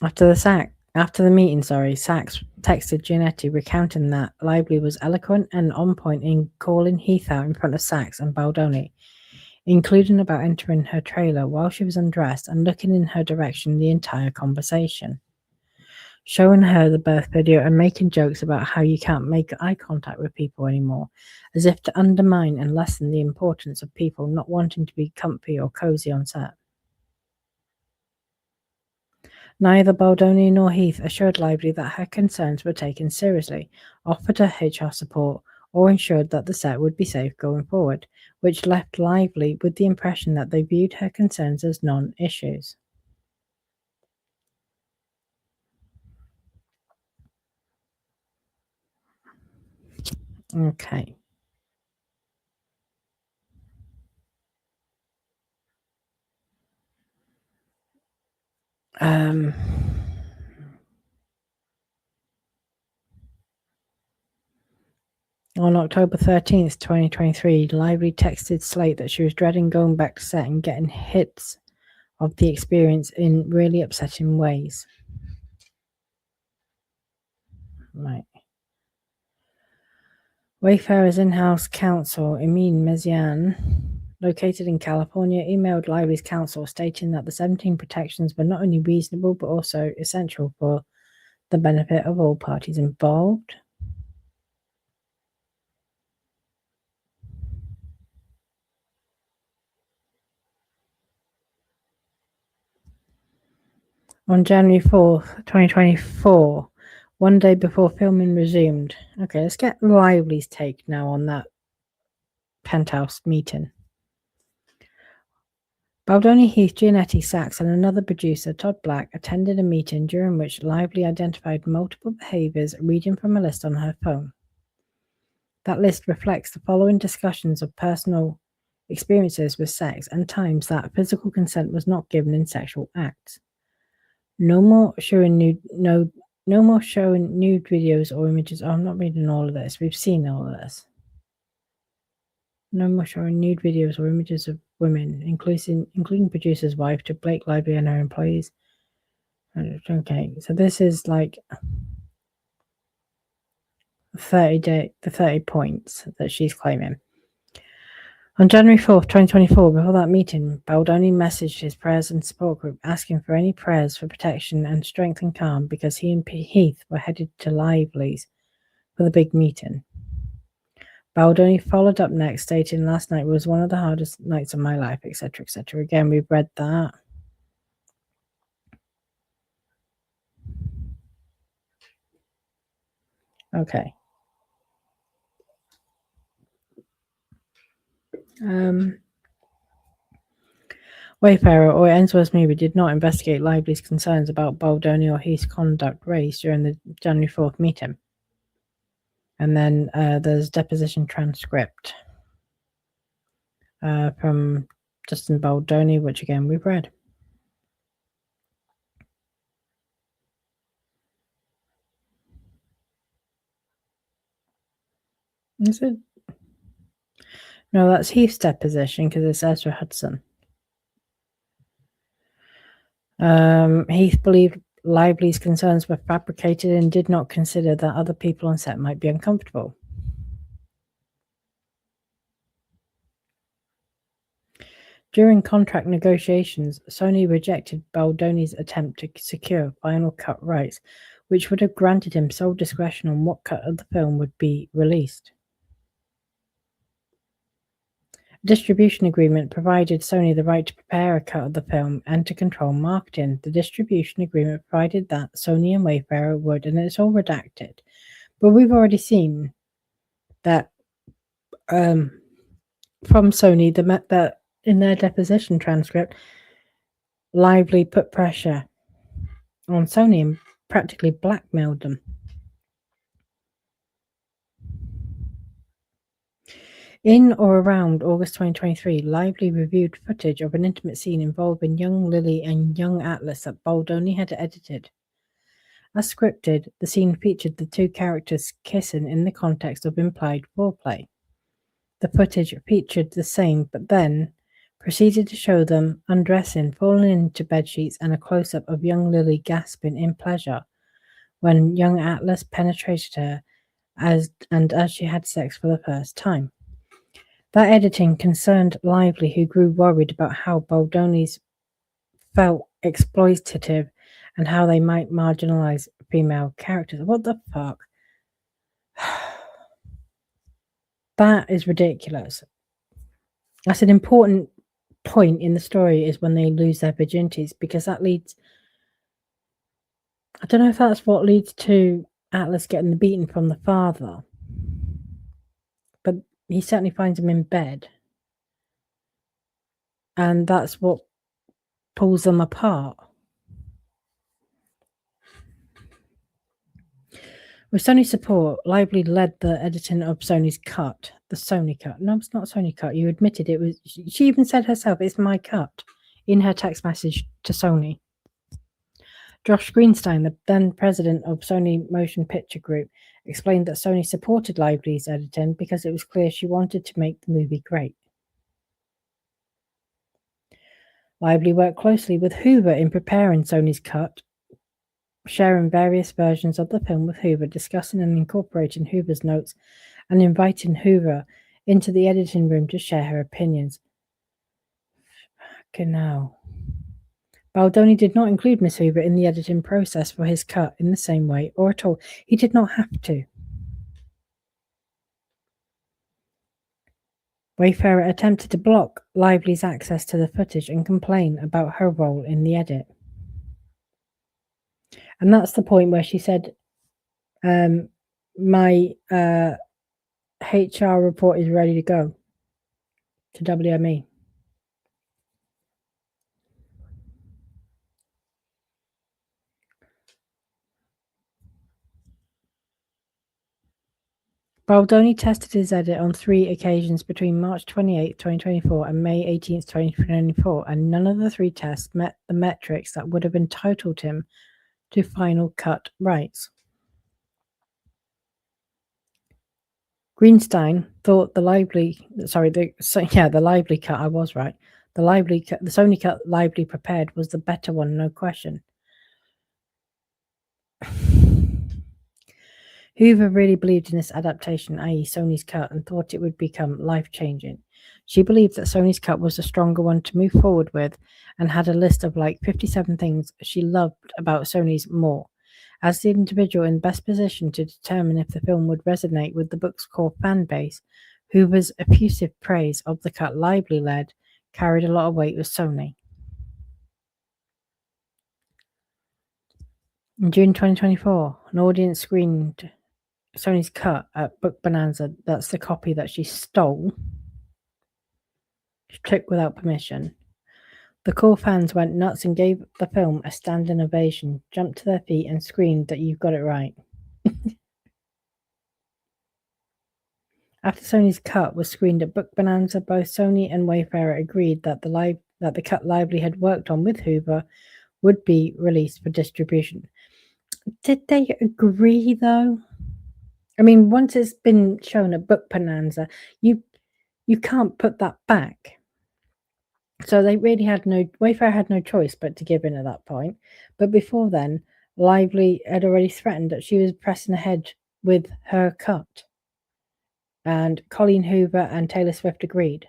After the meeting, Sachs texted Giannetti recounting that Lively was eloquent and on point in calling Heath out in front of Sachs and Baldoni, including about entering her trailer while she was undressed and looking in her direction the entire conversation, showing her the birth video and making jokes about how you can't make eye contact with people anymore, as if to undermine and lessen the importance of people not wanting to be comfy or cozy on set. Neither Baldoni nor Heath assured Lively that her concerns were taken seriously, offered her HR support, or ensured that the set would be safe going forward, which left Lively with the impression that they viewed her concerns as non-issues. Okay. On October 13th, 2023, Lively texted Slate that she was dreading going back to set and getting hits of the experience in really upsetting ways. Right. Wayfarer's in-house counsel, Emin Mezian, located in California, emailed Lively's counsel stating that the 17 protections were not only reasonable but also essential for the benefit of all parties involved. On January 4th, 2024, one day before filming resumed. Okay, let's get Lively's take now on that penthouse meeting. Baldoni, Heath, Giannetti, Sachs, and another producer, Todd Black, attended a meeting during which Lively identified multiple behaviors reading from a list on her phone. That list reflects the following discussions of personal experiences with sex and times that physical consent was not given in sexual acts. No more showing nude videos or images. Oh, I'm not reading all of this. We've seen all of this. No more showing nude videos or images of women, including producer's wife, to Blake Lively and her employees. Okay, so this is like the 30 points that she's claiming. On January 4th, 2024, before that meeting, Baldoni messaged his prayers and support group asking for any prayers for protection and strength and calm because he and Heath were headed to Lively's for the big meeting. Baldoni followed up next, stating, "Last night was one of the hardest nights of my life," etc., etc. Again, we've read that. Okay. Wayfarer or Ainsworth's movie did not investigate Lively's concerns about Baldoni or Heath's conduct raised during the January 4th meeting. And then there's deposition transcript from Justin Baldoni, which again we've read. Is it? No, that's Heath's deposition because it's Ezra Hudson. Heath believed Lively's concerns were fabricated and did not consider that other people on set might be uncomfortable. During contract negotiations, Sony rejected Baldoni's attempt to secure final cut rights, which would have granted him sole discretion on what cut of the film would be released. A distribution agreement provided Sony the right to prepare a cut of the film and to control marketing. The distribution agreement provided that Sony and Wayfarer would, and it's all redacted, but we've already seen that from Sony, that in their deposition transcript, Lively put pressure on Sony and practically blackmailed them. In or around August 2023, Lively reviewed footage of an intimate scene involving young Lily and young Atlas that Baldoni had edited. As scripted, the scene featured the two characters kissing in the context of implied foreplay. The footage featured the same, but then proceeded to show them undressing, falling into bedsheets, and a close-up of young Lily gasping in pleasure when young Atlas penetrated her as she had sex for the first time. That editing concerned Lively, who grew worried about how Baldoni's felt exploitative and how they might marginalize female characters. What the fuck? That is ridiculous. That's an important point in the story, is when they lose their virginities, because that leads, I don't know if that's what leads to Atlas getting the beating from the father, but he certainly finds him in bed, and that's what pulls them apart. With Sony's support, Lively led the editing of Sony's cut, the Sony cut. No, it's not Sony cut. You admitted it was. She even said herself, "It's my cut," in her text message to Sony. Josh Greenstein, the then president of Sony Motion Picture Group, explained that Sony supported Lively's editing because it was clear she wanted to make the movie great. Lively worked closely with Hoover in preparing Sony's cut, sharing various versions of the film with Hoover, discussing and incorporating Hoover's notes, and inviting Hoover into the editing room to share her opinions. Fucking hell. Baldoni did not include Miss Hoover in the editing process for his cut in the same way, or at all. He did not have to. Wayfarer attempted to block Lively's access to the footage and complain about her role in the edit. And that's the point where she said, my HR report is ready to go to WME. Baldoni tested his edit on 3 occasions between March 28, 2024 and May 18, 2024, and none of the 3 tests met the metrics that would have entitled him to final cut rights. Greenstein thought the Lively cut, I was right. The Sony cut Lively prepared was the better one, no question. Hoover really believed in this adaptation, i.e. Sony's cut, and thought it would become life-changing. She believed that Sony's cut was the stronger one to move forward with, and had a list of like 57 things she loved about Sony's more. As the individual in best position to determine if the film would resonate with the book's core fan base, Hoover's effusive praise of the cut Lively led carried a lot of weight with Sony. In June 2024, an audience screened Sony's cut at Book Bonanza. That's the copy that she stole. She took without permission. The core fans went nuts and gave the film a standing ovation, jumped to their feet and screamed that you've got it right. After Sony's cut was screened at Book Bonanza, both Sony and Wayfarer agreed that the cut Lively had worked on with Hoover would be released for distribution. Did they agree though? I mean, once it's been shown at Book Bonanza, you can't put that back. So they really Wayfarer had no choice but to give in at that point. But before then, Lively had already threatened that she was pressing ahead with her cut. And Colleen Hoover and Taylor Swift agreed.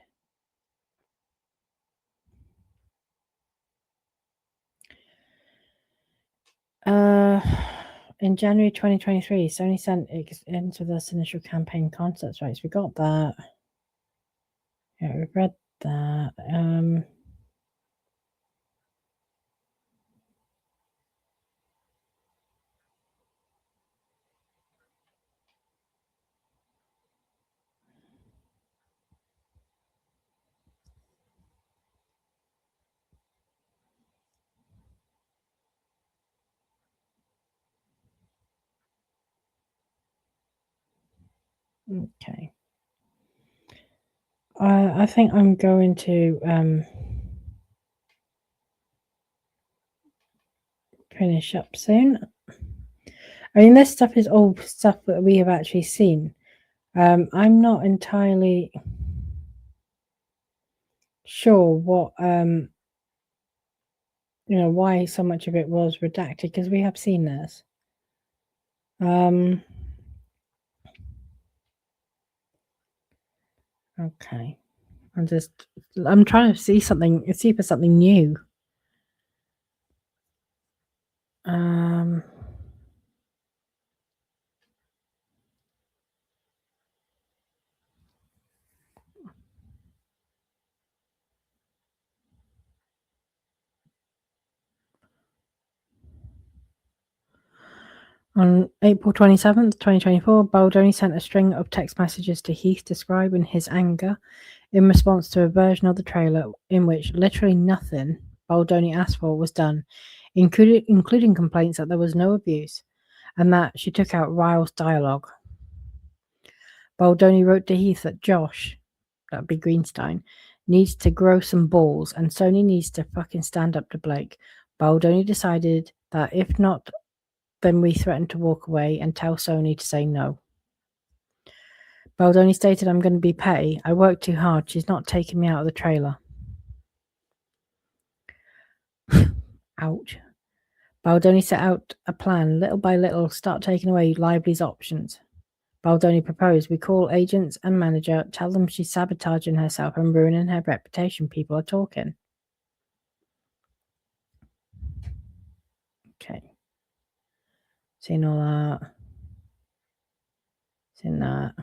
In January 2023, Sony sent into this initial campaign concepts rights. We got that. Yeah, we've read that. Okay. I think I'm going to finish up soon. I mean, this stuff is all stuff that we have actually seen. I'm not entirely sure what why so much of it was redacted, because we have seen this. Okay. I'm trying to see for something new. On April 27th, 2024, Baldoni sent a string of text messages to Heath describing his anger in response to a version of the trailer in which literally nothing Baldoni asked for was done, including complaints that there was no abuse and that she took out Ryle's dialogue. Baldoni wrote to Heath that Josh, that'd be Greenstein, needs to grow some balls and Sony needs to fucking stand up to Blake. Baldoni decided that if not, then we threatened to walk away and tell Sony to say no. Baldoni stated, I'm going to be petty. I worked too hard. She's not taking me out of the trailer. Ouch. Baldoni set out a plan, little by little, start taking away Lively's options. Baldoni proposed we call agents and manager, tell them she's sabotaging herself and ruining her reputation. People are talking. Okay. Seen all that. Seen that.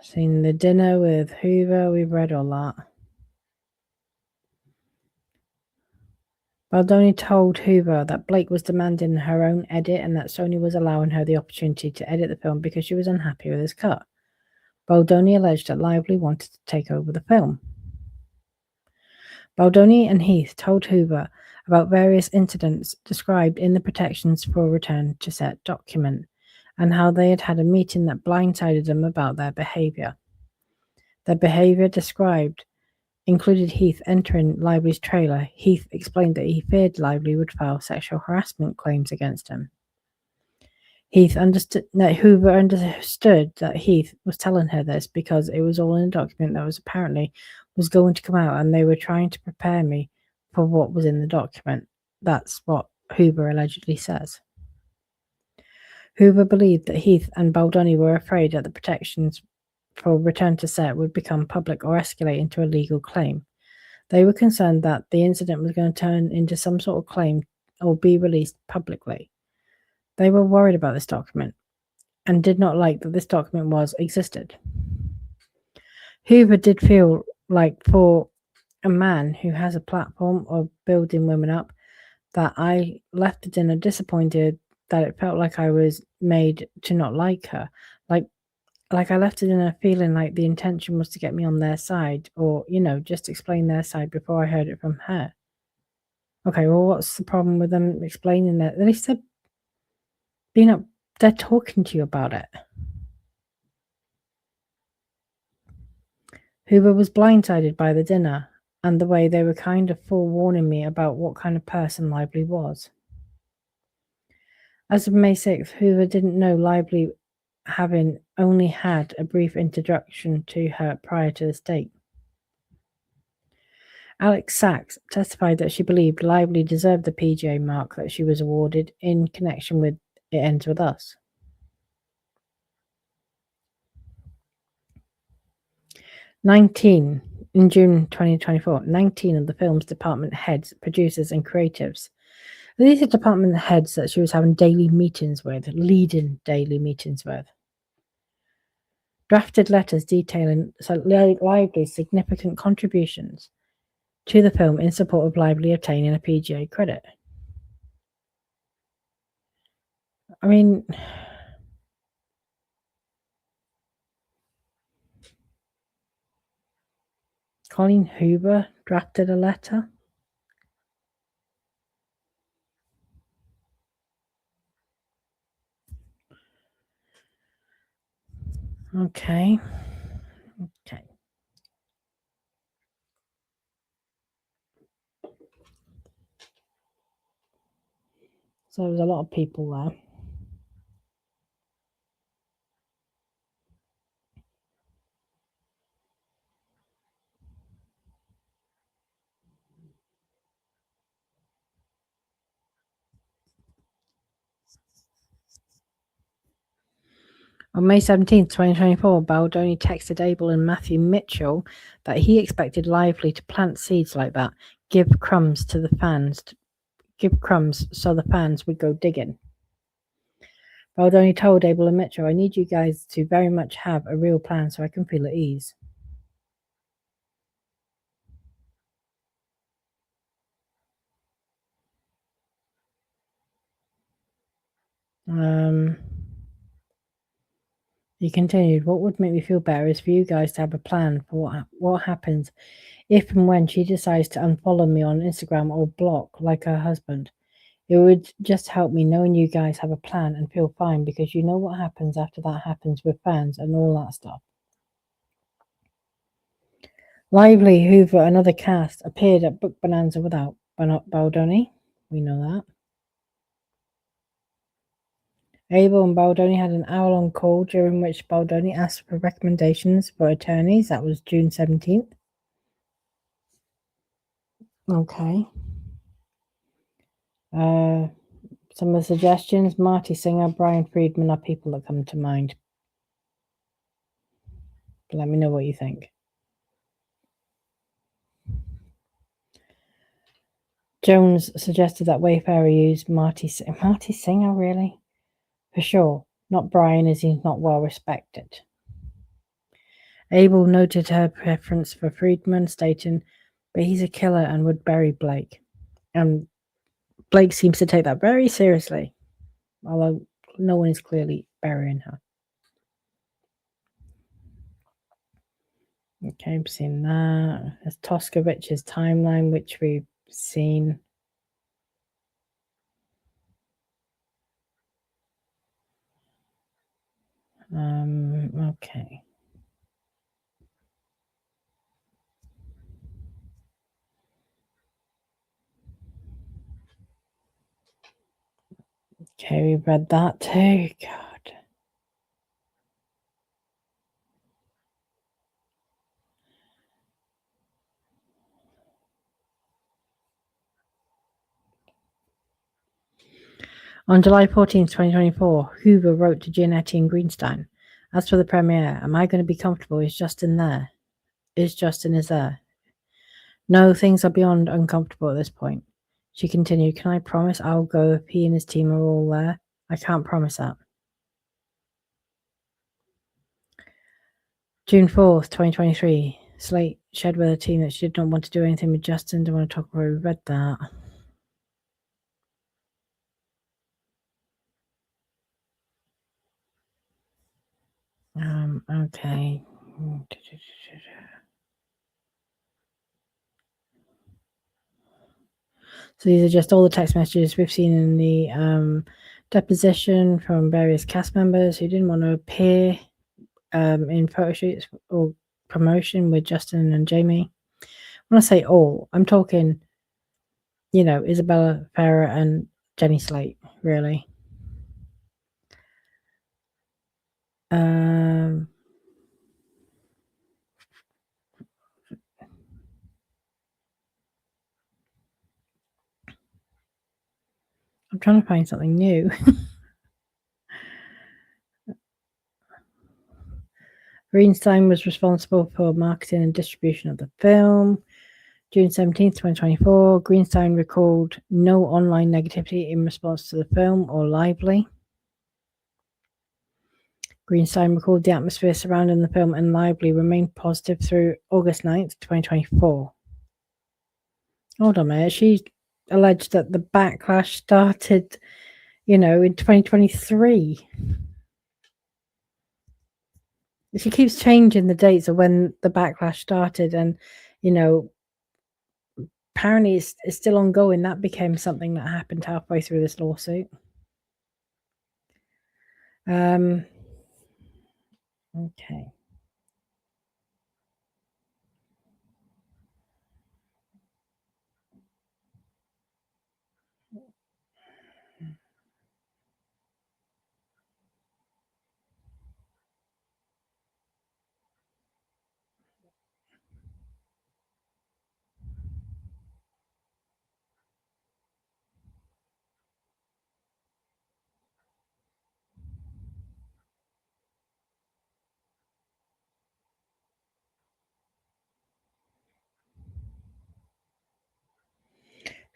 Seen the dinner with Hoover. We've read all that. Baldoni told Hoover that Blake was demanding her own edit and that Sony was allowing her the opportunity to edit the film because she was unhappy with his cut. Baldoni alleged that Lively wanted to take over the film. Baldoni and Heath told Hoover about various incidents described in the Protections for Return to Set document and how they had had a meeting that blindsided them about their behavior. Their behavior described included Heath entering Lively's trailer. Heath explained that he feared Lively would file sexual harassment claims against him. Hoover understood that Heath was telling her this because it was all in a document that was apparently was going to come out, and they were trying to prepare me for what was in the document. That's what Hoover allegedly says. Hoover believed that Heath and Baldoni were afraid that the Protections for Return to Set would become public or escalate into a legal claim. They were concerned that the incident was going to turn into some sort of claim or be released publicly. They were worried about this document and did not like that this document existed. Hoover did feel like, for a man who has a platform of building women up, that I left the dinner disappointed, that it felt like I was made to not like her. Like I left the dinner feeling like the intention was to get me on their side, or, just explain their side before I heard it from her. Okay, well, what's the problem with them explaining that? At least they're talking to you about it. Hoover was blindsided by the dinner and the way they were kind of forewarning me about what kind of person Lively was. As of May 6th, Hoover didn't know Lively, having only had a brief introduction to her prior to this date. Alex Sachs testified that she believed Lively deserved the PGA mark that she was awarded in connection with It Ends With Us. In June 2024, 19 of the film's department heads, producers, and creatives. These are department heads that she was having leading daily meetings with. Drafted letters detailing Lively's significant contributions to the film in support of Lively obtaining a PGA credit. I mean, Colleen Hoover drafted a letter. Okay. So there's a lot of people there. On May 17th, 2024, Baldoni texted Abel and Matthew Mitchell that he expected Lively to plant seeds like that, give crumbs so the fans would go digging. Baldoni told Abel and Mitchell, I need you guys to very much have a real plan so I can feel at ease. He continued, what would make me feel better is for you guys to have a plan for what happens if and when she decides to unfollow me on Instagram or block like her husband. It would just help me knowing you guys have a plan and feel fine, because you know what happens after that happens with fans and all that stuff. Lively, Hoover, and other cast appeared at Book Bonanza without Baldoni. We know that. Abel and Baldoni had an hour-long call during which Baldoni asked for recommendations for attorneys. That was June 17th. Okay. Some of the suggestions: Marty Singer, Brian Friedman are people that come to mind. Let me know what you think. Jones suggested that Wayfarer use Marty Singer, really? For sure. Not Brian, as he's not well respected. Abel noted her preference for Friedman, stating, but he's a killer and would bury Blake. And Blake seems to take that very seriously, although no one is clearly burying her. Okay, I've seen that. There's Toskovich's timeline, which we've seen. Okay. Okay, we read that too. God. On July 14th, 2024, Hoover wrote to Giannetti and Greenstein, as for the premiere, am I going to be comfortable? Is Justin there? Is there? No, things are beyond uncomfortable at this point. She continued, can I promise I'll go if he and his team are all there? I can't promise that. June 4th, 2023. Slate shared with her team that she did not want to do anything with Justin. Don't want to talk about it. We read that. Okay. So these are just all the text messages we've seen in the deposition from various cast members who didn't want to appear in photo shoots or promotion with Justin and Jamie. When I say all, I'm talking, Isabella Farrer and Jenny Slate, really. I'm trying to find something new. Greenstein was responsible for marketing and distribution of the film. June 17th, 2024, Greenstein recalled no online negativity in response to the film or Lively. Greenstein recalled the atmosphere surrounding the film and Lively remained positive through August 9th, 2024. Hold on a minute. She alleged that the backlash started, in 2023. She keeps changing the dates of when the backlash started, and apparently it's still ongoing. That became something that happened halfway through this lawsuit. Okay.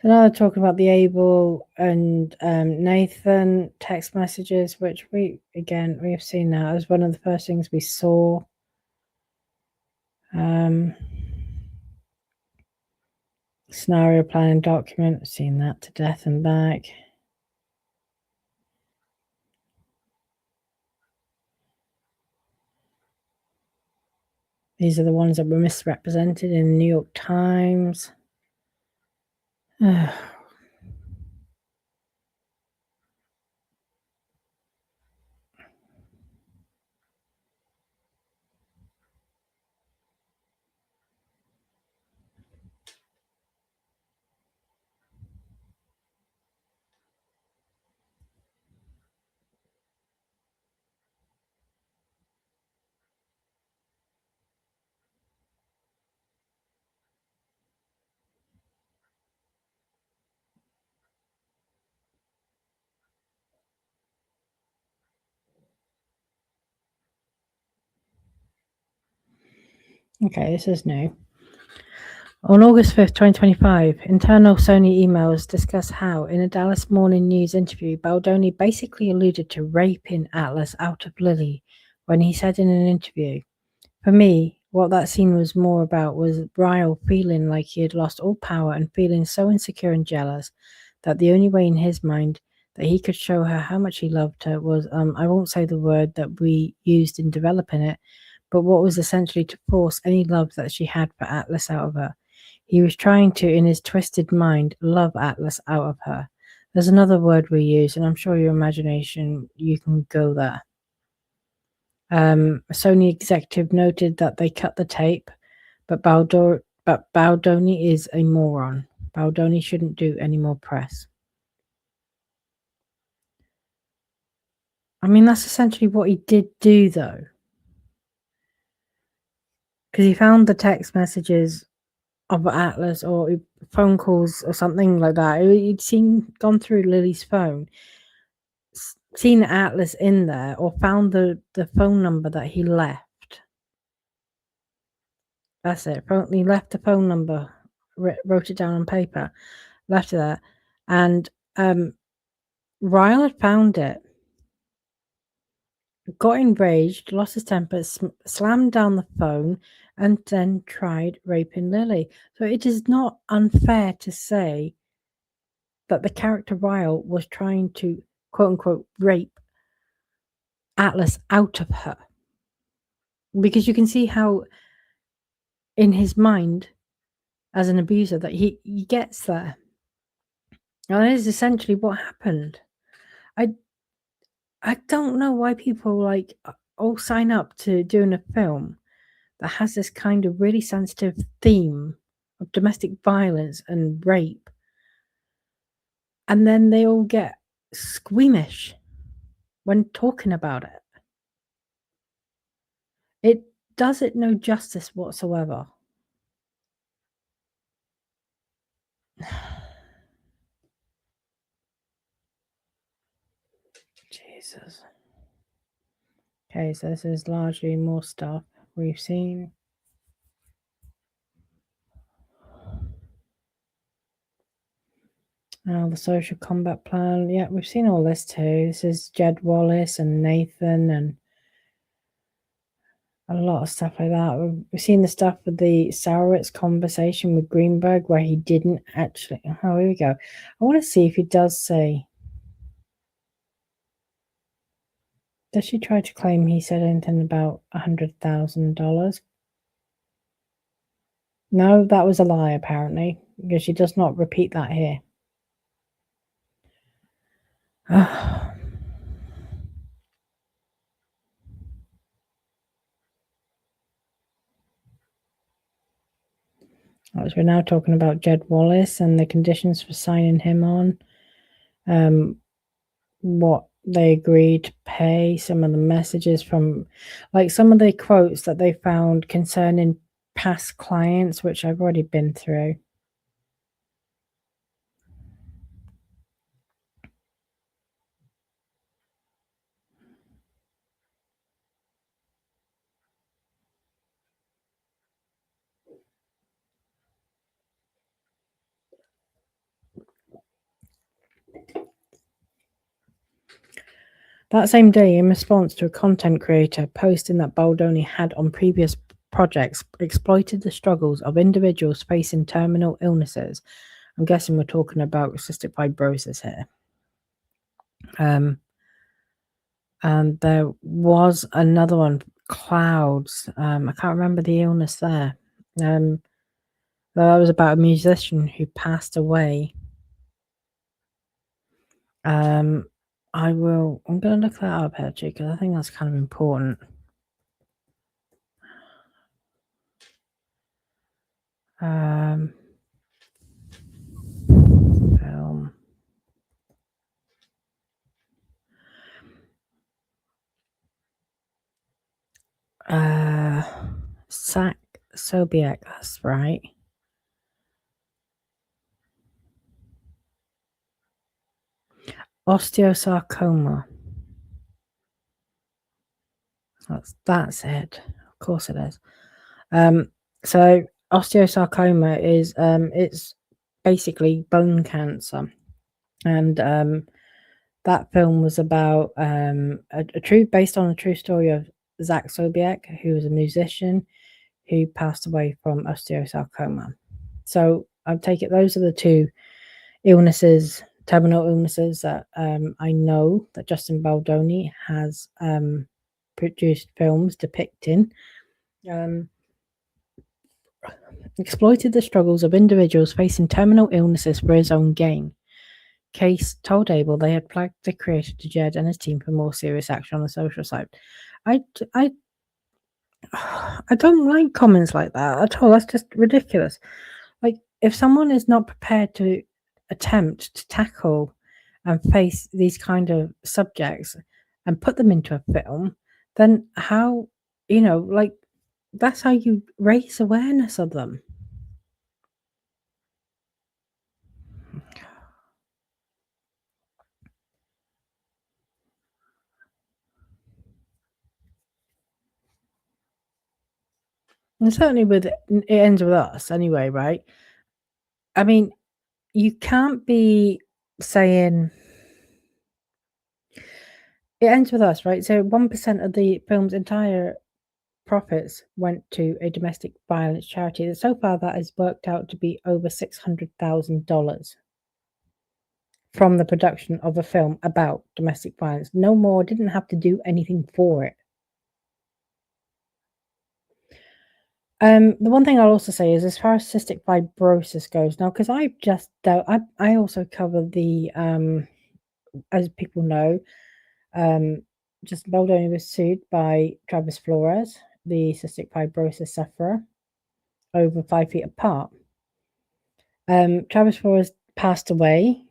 So now they're talking about the Abel and Nathan text messages, which we have seen now as one of the first things we saw. Scenario planning document, seen that to death and back. These are the ones that were misrepresented in the New York Times. Okay, this is new. On August 5th, 2025, internal Sony emails discuss how, in a Dallas Morning News interview, Baldoni basically alluded to raping Atlas out of Lily when he said in an interview, "For me, what that scene was more about was Ryle feeling like he had lost all power and feeling so insecure and jealous that the only way in his mind that he could show her how much he loved her was, I won't say the word that we used in developing it, but what was essentially to force any love that she had for Atlas out of her. He was trying to, in his twisted mind, love Atlas out of her. There's another word we use, and I'm sure your imagination, you can go there. A Sony executive noted that they cut the tape, but Baldoni is a moron. Baldoni shouldn't do any more press. I mean, that's essentially what he did do, though. Because he found the text messages of Atlas or phone calls or something like that. He'd gone through Lily's phone, seen Atlas in there, or found the phone number that he left. That's it. He left the phone number, wrote it down on paper, left it there, and Ryle had found it, got enraged, lost his temper, slammed down the phone, and then tried raping Lily. So it is not unfair to say that the character Ryle was trying to, quote unquote, rape Atlas out of her. Because you can see how, in his mind, as an abuser, that he gets there. And that is essentially what happened. I don't know why people all sign up to doing a film that has this kind of really sensitive theme of domestic violence and rape, and then they all get squeamish when talking about it. It does it no justice whatsoever. Jesus. Okay, so this is largely more stuff we've seen. Now the social combat plan. Yeah, we've seen all this too. This is Jed Wallace and Nathan and a lot of stuff like that. We've seen the stuff with the Sauritz conversation with Greenberg where he didn't actually. Oh, here we go. I want to see if he does say. Does she try to claim he said anything about $100,000? No, that was a lie, apparently, because she does not repeat that here. As we're now talking about Jed Wallace and the conditions for signing him on, what they agreed to pay, some of the messages from, like some of the quotes that they found concerning past clients, which I've already been through. That same day, in response to a content creator posting that Baldoni had on previous projects exploited the struggles of individuals facing terminal illnesses. I'm guessing we're talking about cystic fibrosis here. And there was another one, clouds. I can't remember the illness there. That was about a musician who passed away. I'm going to look that up actually because I think that's kind of important. Film. Sack Sobiek, that's right. Osteosarcoma. That's it. Of course it is. So osteosarcoma is it's basically bone cancer, and that film was about based on a true story of Zach Sobiek, who was a musician who passed away from osteosarcoma. So I take it those are the two illnesses, terminal illnesses that I know that Justin Baldoni has produced films depicting. Exploited the struggles of individuals facing terminal illnesses for his own gain. Case told Abel they had flagged the creator to Jed and his team for more serious action on the social side. I don't like comments like that at all. That's just ridiculous. Like, if someone is not prepared to attempt to tackle and face these kind of subjects and put them into a film, then how, like, that's how you raise awareness of them. And certainly it ends with us anyway, right? I mean, you can't be saying it ends with us, right? So 1% of the film's entire profits went to a domestic violence charity. So far, that has worked out to be over $600,000 from the production of a film about domestic violence. No more, didn't have to do anything for it. The one thing I'll also say is, as far as cystic fibrosis goes, now, because I also cover the, as people know, Justin Baldoni was sued by Travis Flores, the cystic fibrosis sufferer, over 5 feet apart. Travis Flores passed away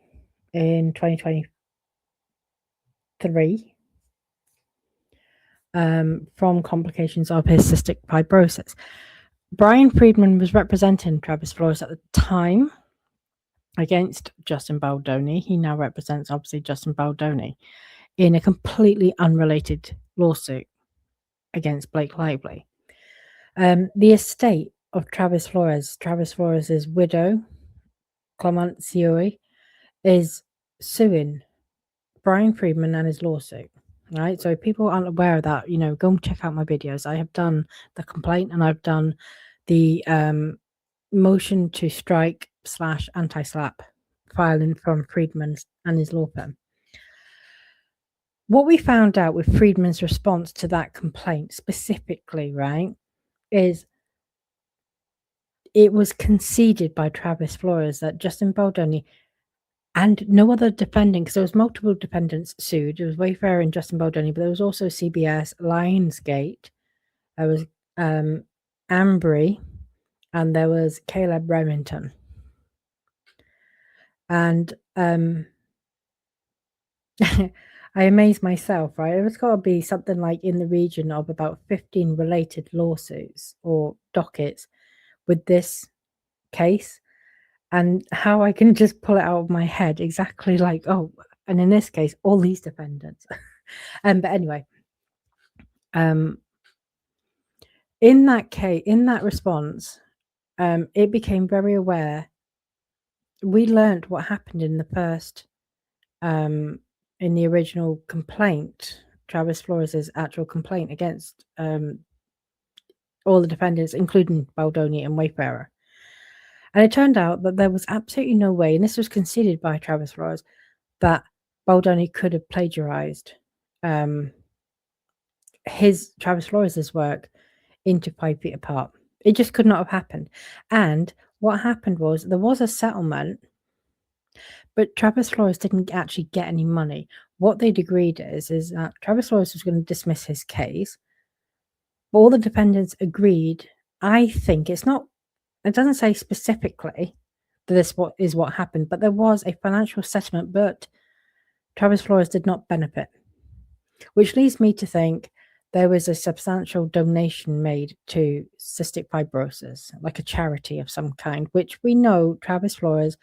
in 2023 from complications of his cystic fibrosis. Brian Friedman was representing Travis Flores at the time against Justin Baldoni. He now represents, obviously, Justin Baldoni in a completely unrelated lawsuit against Blake Lively. The estate of Travis Flores' widow, Clement Sioi, is suing Brian Friedman and his lawsuit. Right, so if people aren't aware of that, go and check out my videos. I have done the complaint and I've done the motion to strike / anti-slap filing from Friedman and his law firm. What we found out with Friedman's response to that complaint specifically, right, is it was conceded by Travis Flores that Justin Baldoni and no other defendant, because there was multiple defendants sued. There was Wayfarer and Justin Baldoni, but there was also CBS, Lionsgate, there was Ambry, and there was Caleb Remington. And I amaze myself, right? It's got to be something like in the region of about 15 related lawsuits or dockets with this case, and how I can just pull it out of my head exactly like, oh, and in this case, all these defendants. But anyway, in that case, in that response, it became very aware. We learned what happened in the first, in the original complaint, Travis Flores' actual complaint against all the defendants, including Baldoni and Wayfarer. And it turned out that there was absolutely no way, and this was conceded by Travis Flores, that Baldoni could have plagiarized Travis Flores' work into 5 feet apart. It just could not have happened. And what happened was there was a settlement, but Travis Flores didn't actually get any money. What they'd agreed is that Travis Flores was going to dismiss his case. All the defendants agreed. I think it doesn't say specifically that this is what happened, but there was a financial settlement, but Travis Flores did not benefit, which leads me to think there was a substantial donation made to cystic fibrosis, like a charity of some kind, which we know Travis Flores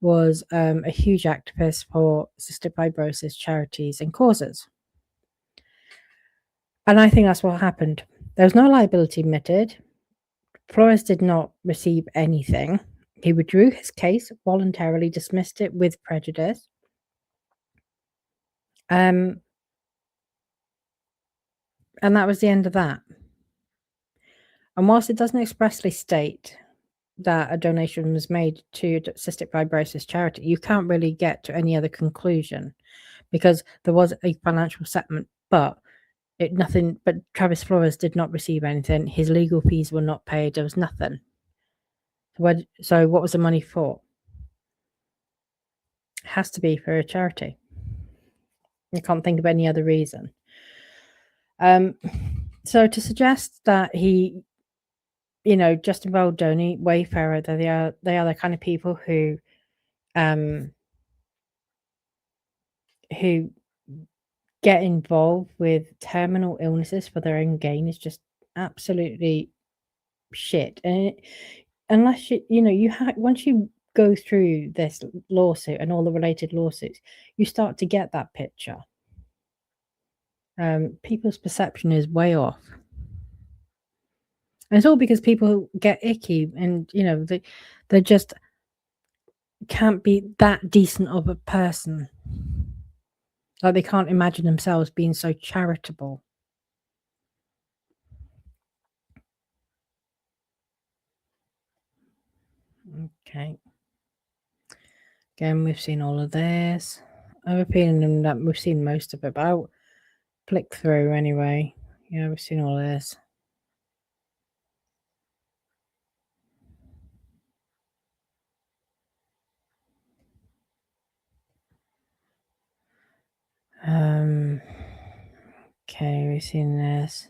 was a huge activist for cystic fibrosis charities and causes. And I think that's what happened. There was no liability admitted. Flores did not receive anything. He withdrew his case, voluntarily dismissed it with prejudice. And that was the end of that. And whilst it doesn't expressly state that a donation was made to cystic fibrosis charity, you can't really get to any other conclusion because there was a financial settlement, but Travis Flores did not receive anything. His legal fees were not paid. There was nothing. So what was the money for? It has to be for a charity. I can't think of any other reason. So to suggest that he, Justin Baldoni, Wayfarer, they are the kind of people who get involved with terminal illnesses for their own gain is just absolutely shit. And unless once you go through this lawsuit and all the related lawsuits, you start to get that picture. People's perception is way off. And it's all because people get icky and, they just can't be that decent of a person. Like they can't imagine themselves being so charitable. Okay. Again, we've seen all of this. I have a feeling that we've seen most of it, but I'll flick through anyway. Yeah, we've seen all of this. Okay, we've seen this.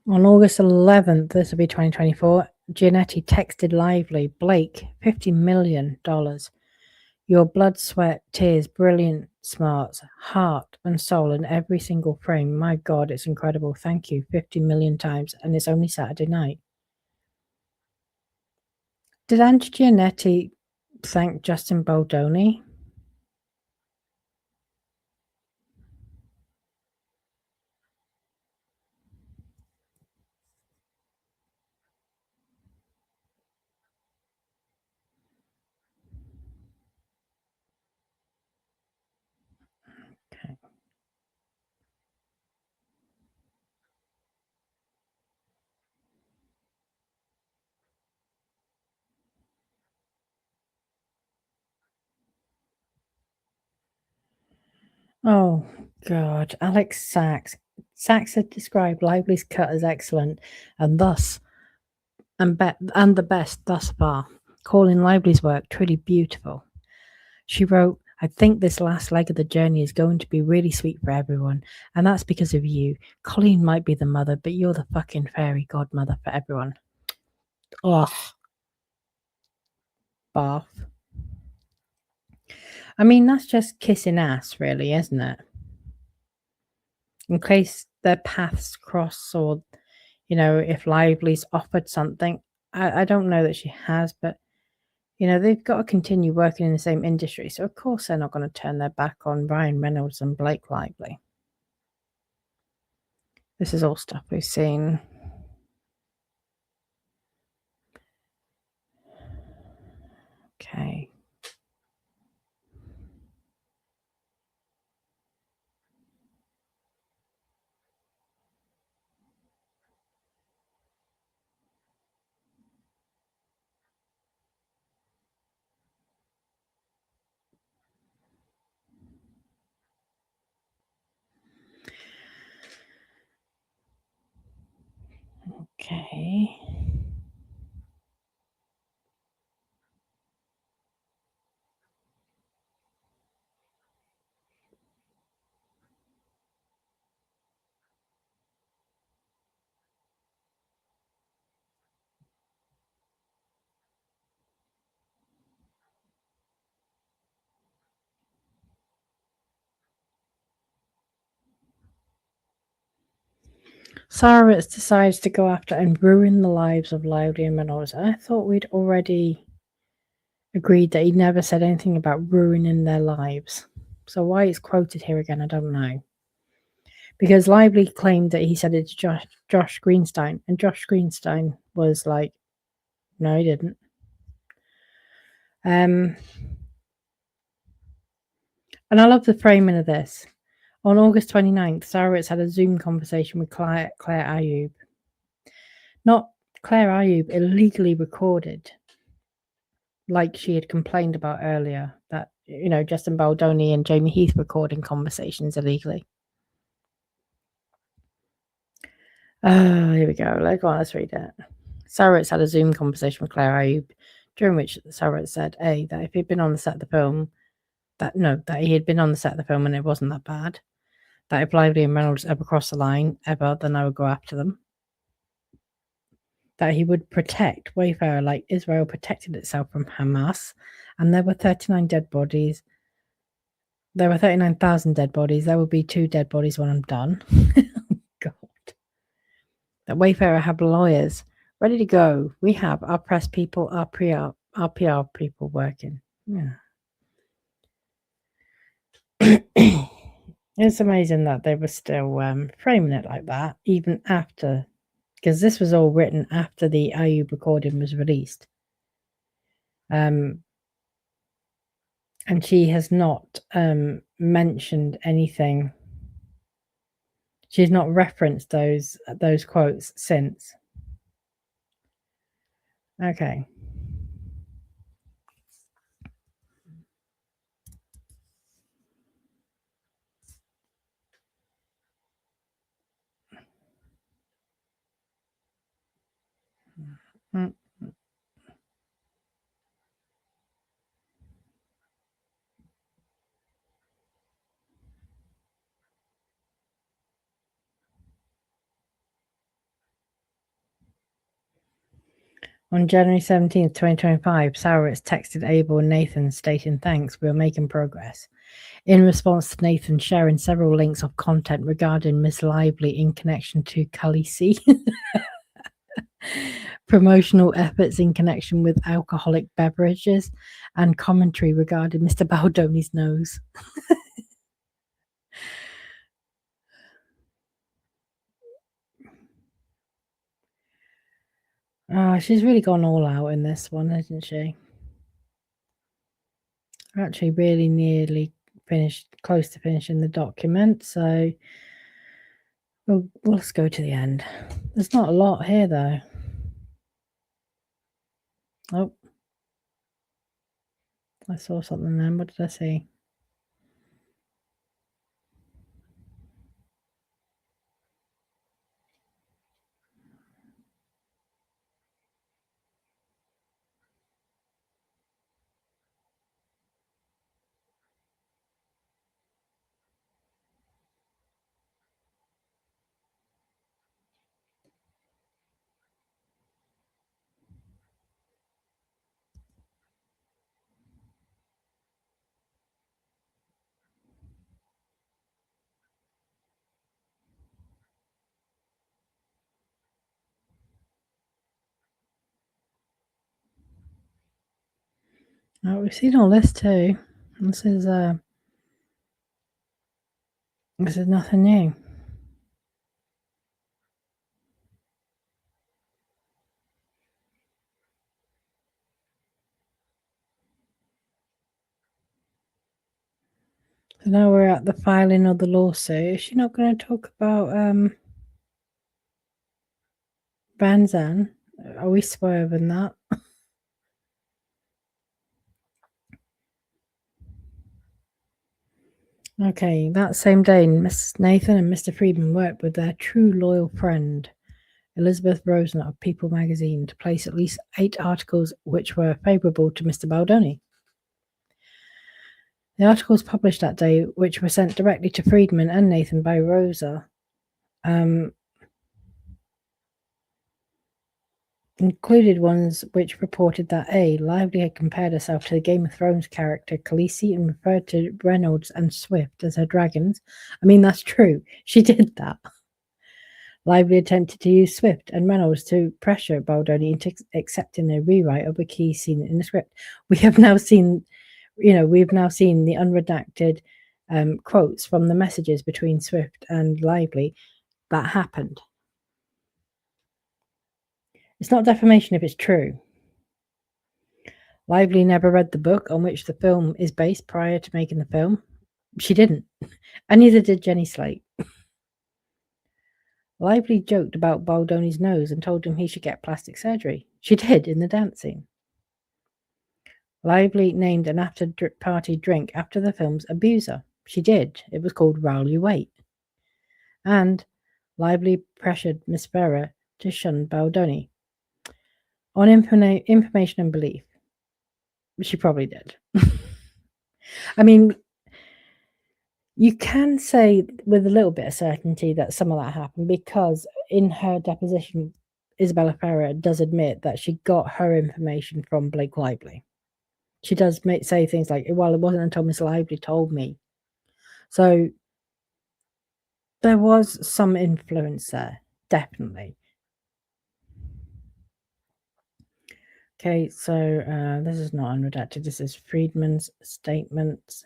On August 11th, this will be 2024, Giannetti texted Lively, Blake, $50 million. Your blood, sweat, tears, brilliant smarts, heart and soul in every single frame. My God, it's incredible. Thank you 50 million times. And it's only Saturday night. Did Angie Giannetti thank Justin Baldoni? Okay. Oh, God. Alex Sachs. Sachs had described Lively's cut as excellent and the best thus far, calling Lively's work truly beautiful. She wrote, I think this last leg of the journey is going to be really sweet for everyone, and that's because of you. Colleen might be the mother, but you're the fucking fairy godmother for everyone. Ugh. Bath. I mean, that's just kissing ass, really, isn't it? In case their paths cross or, if Lively's offered something. I don't know that she has, but, they've got to continue working in the same industry. So, of course, they're not going to turn their back on Ryan Reynolds and Blake Lively. This is all stuff we've seen. Okay. Okay. Sarah decides to go after and ruin the lives of Lively and Reynolds. I thought we'd already agreed that he never said anything about ruining their lives. So why it's quoted here again, I don't know. Because Lively claimed that he said it to Josh Greenstein, and Josh Greenstein was like, no, he didn't. And I love the framing of this. On August 29th, Sarah had a Zoom conversation with Claire Ayub. Not Claire Ayub illegally recorded, like she had complained about earlier, that, Justin Baldoni and Jamie Heath recording conversations illegally. Here we go. Let's read it. Sarah had a Zoom conversation with Claire Ayub, during which Sarah said, A, that if he'd been on the set of the film, that he had been on the set of the film and it wasn't that bad. That if Lively and Reynolds ever crossed the line, then I would go after them. That he would protect Wayfarer like Israel protected itself from Hamas, and there were 39 dead bodies. There were 39,000 dead bodies. There will be 2 dead bodies when I'm done. God. That Wayfarer have lawyers ready to go. We have our press people, our PR people working. Yeah. It's amazing that they were still framing it like that, even after, because this was all written after the Ayub recording was released. And she has not mentioned anything. She's not referenced those quotes since. Okay. On January 17th, 2025, Sauritz texted Abel and Nathan stating, thanks, we're making progress. In response to Nathan sharing several links of content regarding Miss Lively in connection to Khaleesi, promotional efforts in connection with alcoholic beverages, and commentary regarding Mr. Baldoni's nose. She's really gone all out in this one, hasn't she? Actually, really nearly close to finishing the document, so let's go to the end. There's not a lot here, though. Oh, I saw something then. What did I see? Oh, we've seen all this too. This is nothing new. So now we're at the filing of the lawsuit. Is she not going to talk about Vanzan? Are we swerving that? Okay, that same day, Miss Nathan and Mr. Friedman worked with their true loyal friend, Elizabeth Rosen of People magazine, to place at least 8 articles which were favourable to Mr. Baldoni. The articles published that day, which were sent directly to Friedman and Nathan by Rosa, included ones which reported that A. Lively had compared herself to the Game of Thrones character Khaleesi and referred to Reynolds and Swift as her dragons. I mean, that's true. She did that. Lively attempted to use Swift and Reynolds to pressure Baldoni into accepting a rewrite of a key scene in the script. We've now seen the unredacted quotes from the messages between Swift and Lively that happened. It's not defamation if it's true. Lively never read the book on which the film is based prior to making the film. She didn't. And neither did Jenny Slate. Lively joked about Baldoni's nose and told him he should get plastic surgery. She did in the dance scene. Lively named an after-party drink after the film's abuser. She did. It was called Rowl You Wait. And Lively pressured Miss Vera to shun Baldoni. On information and belief, she probably did. I mean, you can say with a little bit of certainty that some of that happened because in her deposition, Isabella Ferrer does admit that she got her information from Blake Lively. She does say things like, well, it wasn't until Miss Lively told me. So there was some influence there, definitely. Okay, so this is not unredacted. This is Friedman's statements.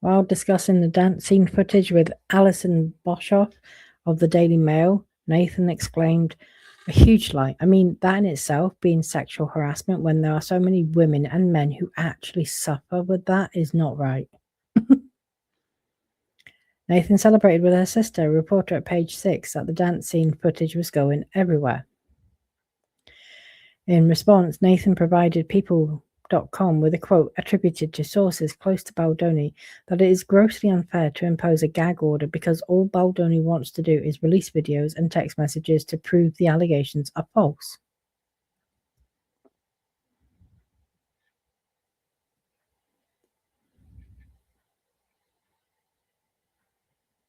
While discussing the dance scene footage with Alison Boshoff of the Daily Mail, Nathan exclaimed, "A huge lie. I mean, that in itself being sexual harassment when there are so many women and men who actually suffer with that is not right." Nathan celebrated with her sister, a reporter at Page 6, that the dance scene footage was going everywhere. In response, Nathan provided People.com with a quote attributed to sources close to Baldoni that it is grossly unfair to impose a gag order because all Baldoni wants to do is release videos and text messages to prove the allegations are false.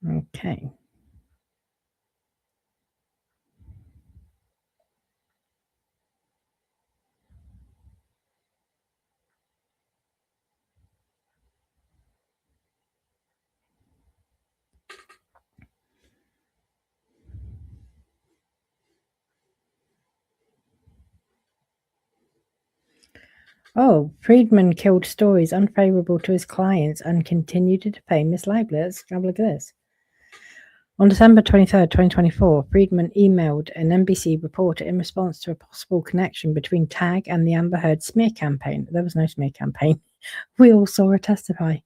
Okay. Oh, Friedman killed stories unfavorable to his clients and continued to defame Miss Lively. Let's have a look at this. On December 23rd, 2024, Friedman emailed an NBC reporter in response to a possible connection between TAG and the Amber Heard smear campaign. There was no smear campaign. We all saw her testify.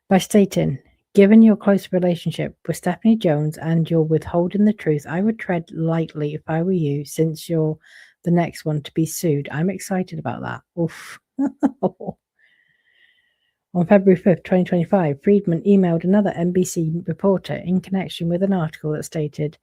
By stating, "Given your close relationship with Stephanie Jones and you're withholding the truth, I would tread lightly if I were you, since you're the next one to be sued. I'm excited about that." Oof. On February 5th, 2025, Friedman emailed another NBC reporter in connection with an article that stated,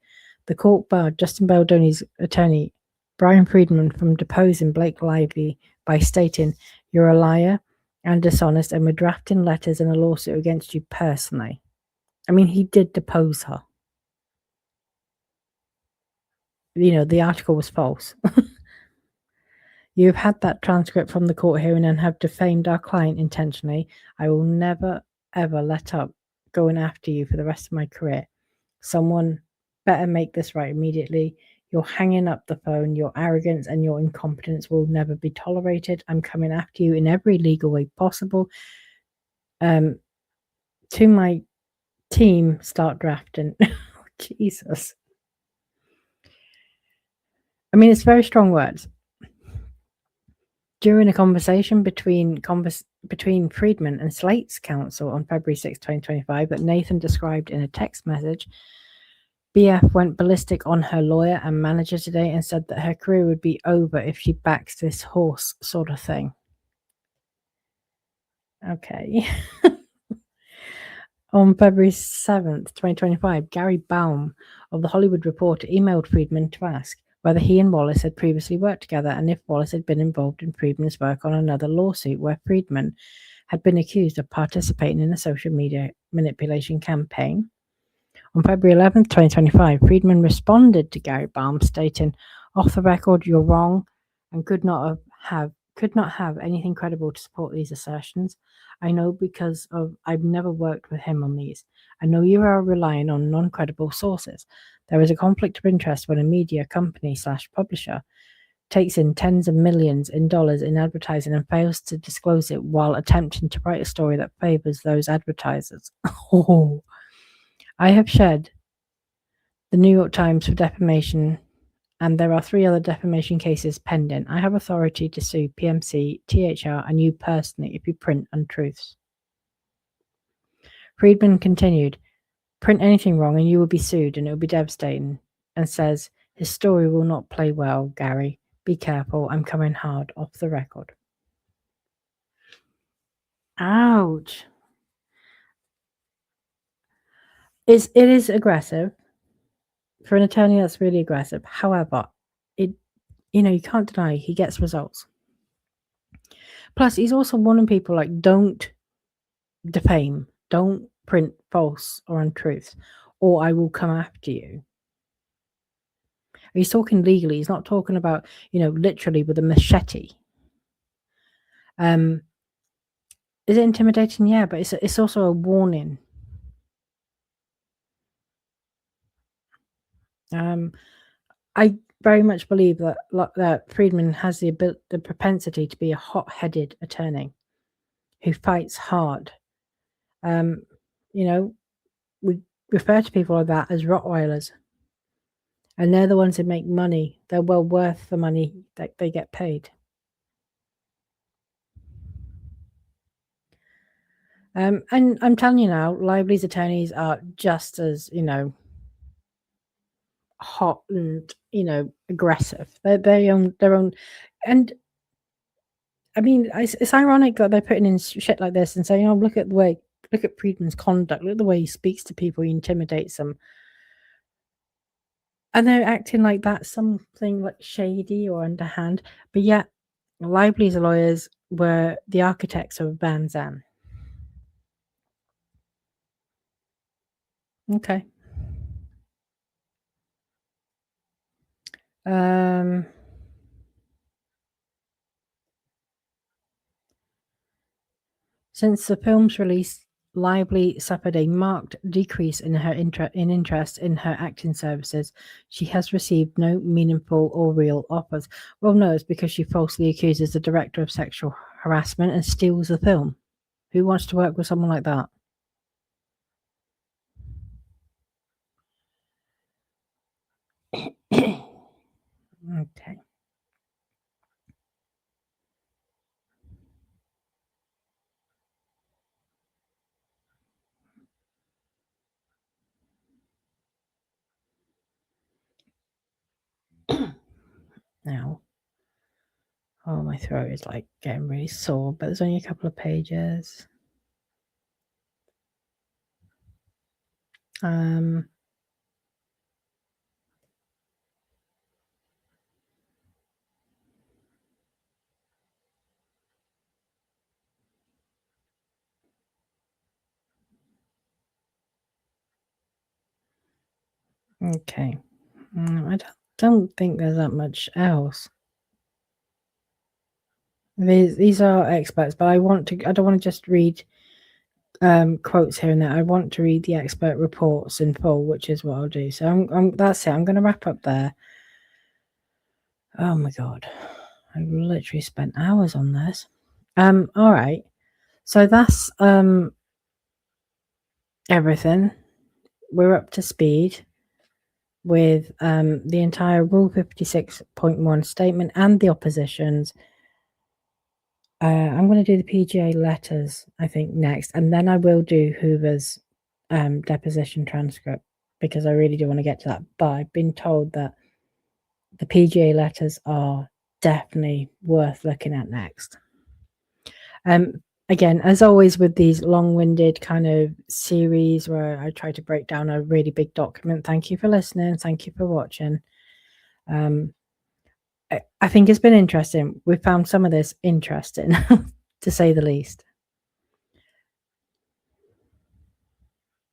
"The court barred Justin Baldoni's attorney, Brian Friedman, from deposing Blake Lively by stating, 'You're a liar and dishonest, and we're drafting letters and a lawsuit against you personally.'" I mean, he did depose her. The article was false. "You have had that transcript from the court hearing and have defamed our client intentionally. I will never, ever let up going after you for the rest of my career. Someone better make this right immediately. You're hanging up the phone. Your arrogance and your incompetence will never be tolerated. I'm coming after you in every legal way possible. To my team, start drafting." Jesus. I mean, it's very strong words. During a conversation between Friedman and Slate's counsel on February 6, 2025, that Nathan described in a text message, BF went ballistic on her lawyer and manager today and said that her career would be over if she backs this horse sort of thing. Okay. On February 7th, 2025, Gary Baum of The Hollywood Reporter emailed Friedman to ask whether he and Wallace had previously worked together and if Wallace had been involved in Friedman's work on another lawsuit where Friedman had been accused of participating in a social media manipulation campaign. On February 11th, 2025, Friedman responded to Gary Barnes, stating, "Off the record, you're wrong and could not have anything credible to support these assertions. I know because I've never worked with him on these. I know you are relying on non-credible sources. There is a conflict of interest when a media company/publisher takes in tens of millions in dollars in advertising and fails to disclose it while attempting to write a story that favors those advertisers." Oh, I have shared the New York Times for defamation, and there are 3 other defamation cases pending. I have authority to sue PMC, THR, and you personally if you print untruths. Friedman continued, "Print anything wrong and you will be sued and it will be devastating," and says, "His story will not play well, Gary. Be careful. I'm coming hard off the record." Ouch. It is aggressive. For an attorney, that's really aggressive. However, you can't deny he gets results. Plus, he's also warning people like, don't defame, don't print false or untruths, or I will come after you. He's talking legally. He's not talking about, literally with a machete. Is it intimidating? Yeah, but it's also a warning. I very much believe that Friedman has the propensity to be a hot-headed attorney who fights hard. We refer to people like that as Rottweilers, and they're the ones who make money. They're well worth the money that they get paid. And I'm telling you now, Lively's attorneys are just as, hot and, aggressive. They're their own, and I mean, it's ironic that they're putting in shit like this and saying, "Oh, look at Friedman's conduct. Look at the way he speaks to people. He intimidates them." And they're acting like that's something like shady or underhand. But yet, Lively's lawyers were the architects of Vanzan. Okay. Since the film's release, Lively suffered a marked decrease in her interest in her acting services. She has received no meaningful or real offers. Well, no, it's because she falsely accuses the director of sexual harassment and steals the film. Who wants to work with someone like that? Okay. Now, oh, my throat is like getting really sore, but there's only a couple of pages. Okay. I don't think there's that much else. These are experts, but I don't want to just read quotes here and there. I want to read the expert reports in full, which is what I'll do. So that's it. I'm going to wrap up there. Oh my god, I literally spent hours on this. All right. So that's everything. We're up to speed with the entire Rule 56.1 statement and the oppositions. I'm going to do the PGA letters, I think, next, and then I will do Hoover's deposition transcript because I really do want to get to that. But I've been told that the PGA letters are definitely worth looking at next. Again, as always with these long-winded kind of series where I try to break down a really big document, thank you for listening. Thank you for watching. I think it's been interesting. We found some of this interesting, to say the least.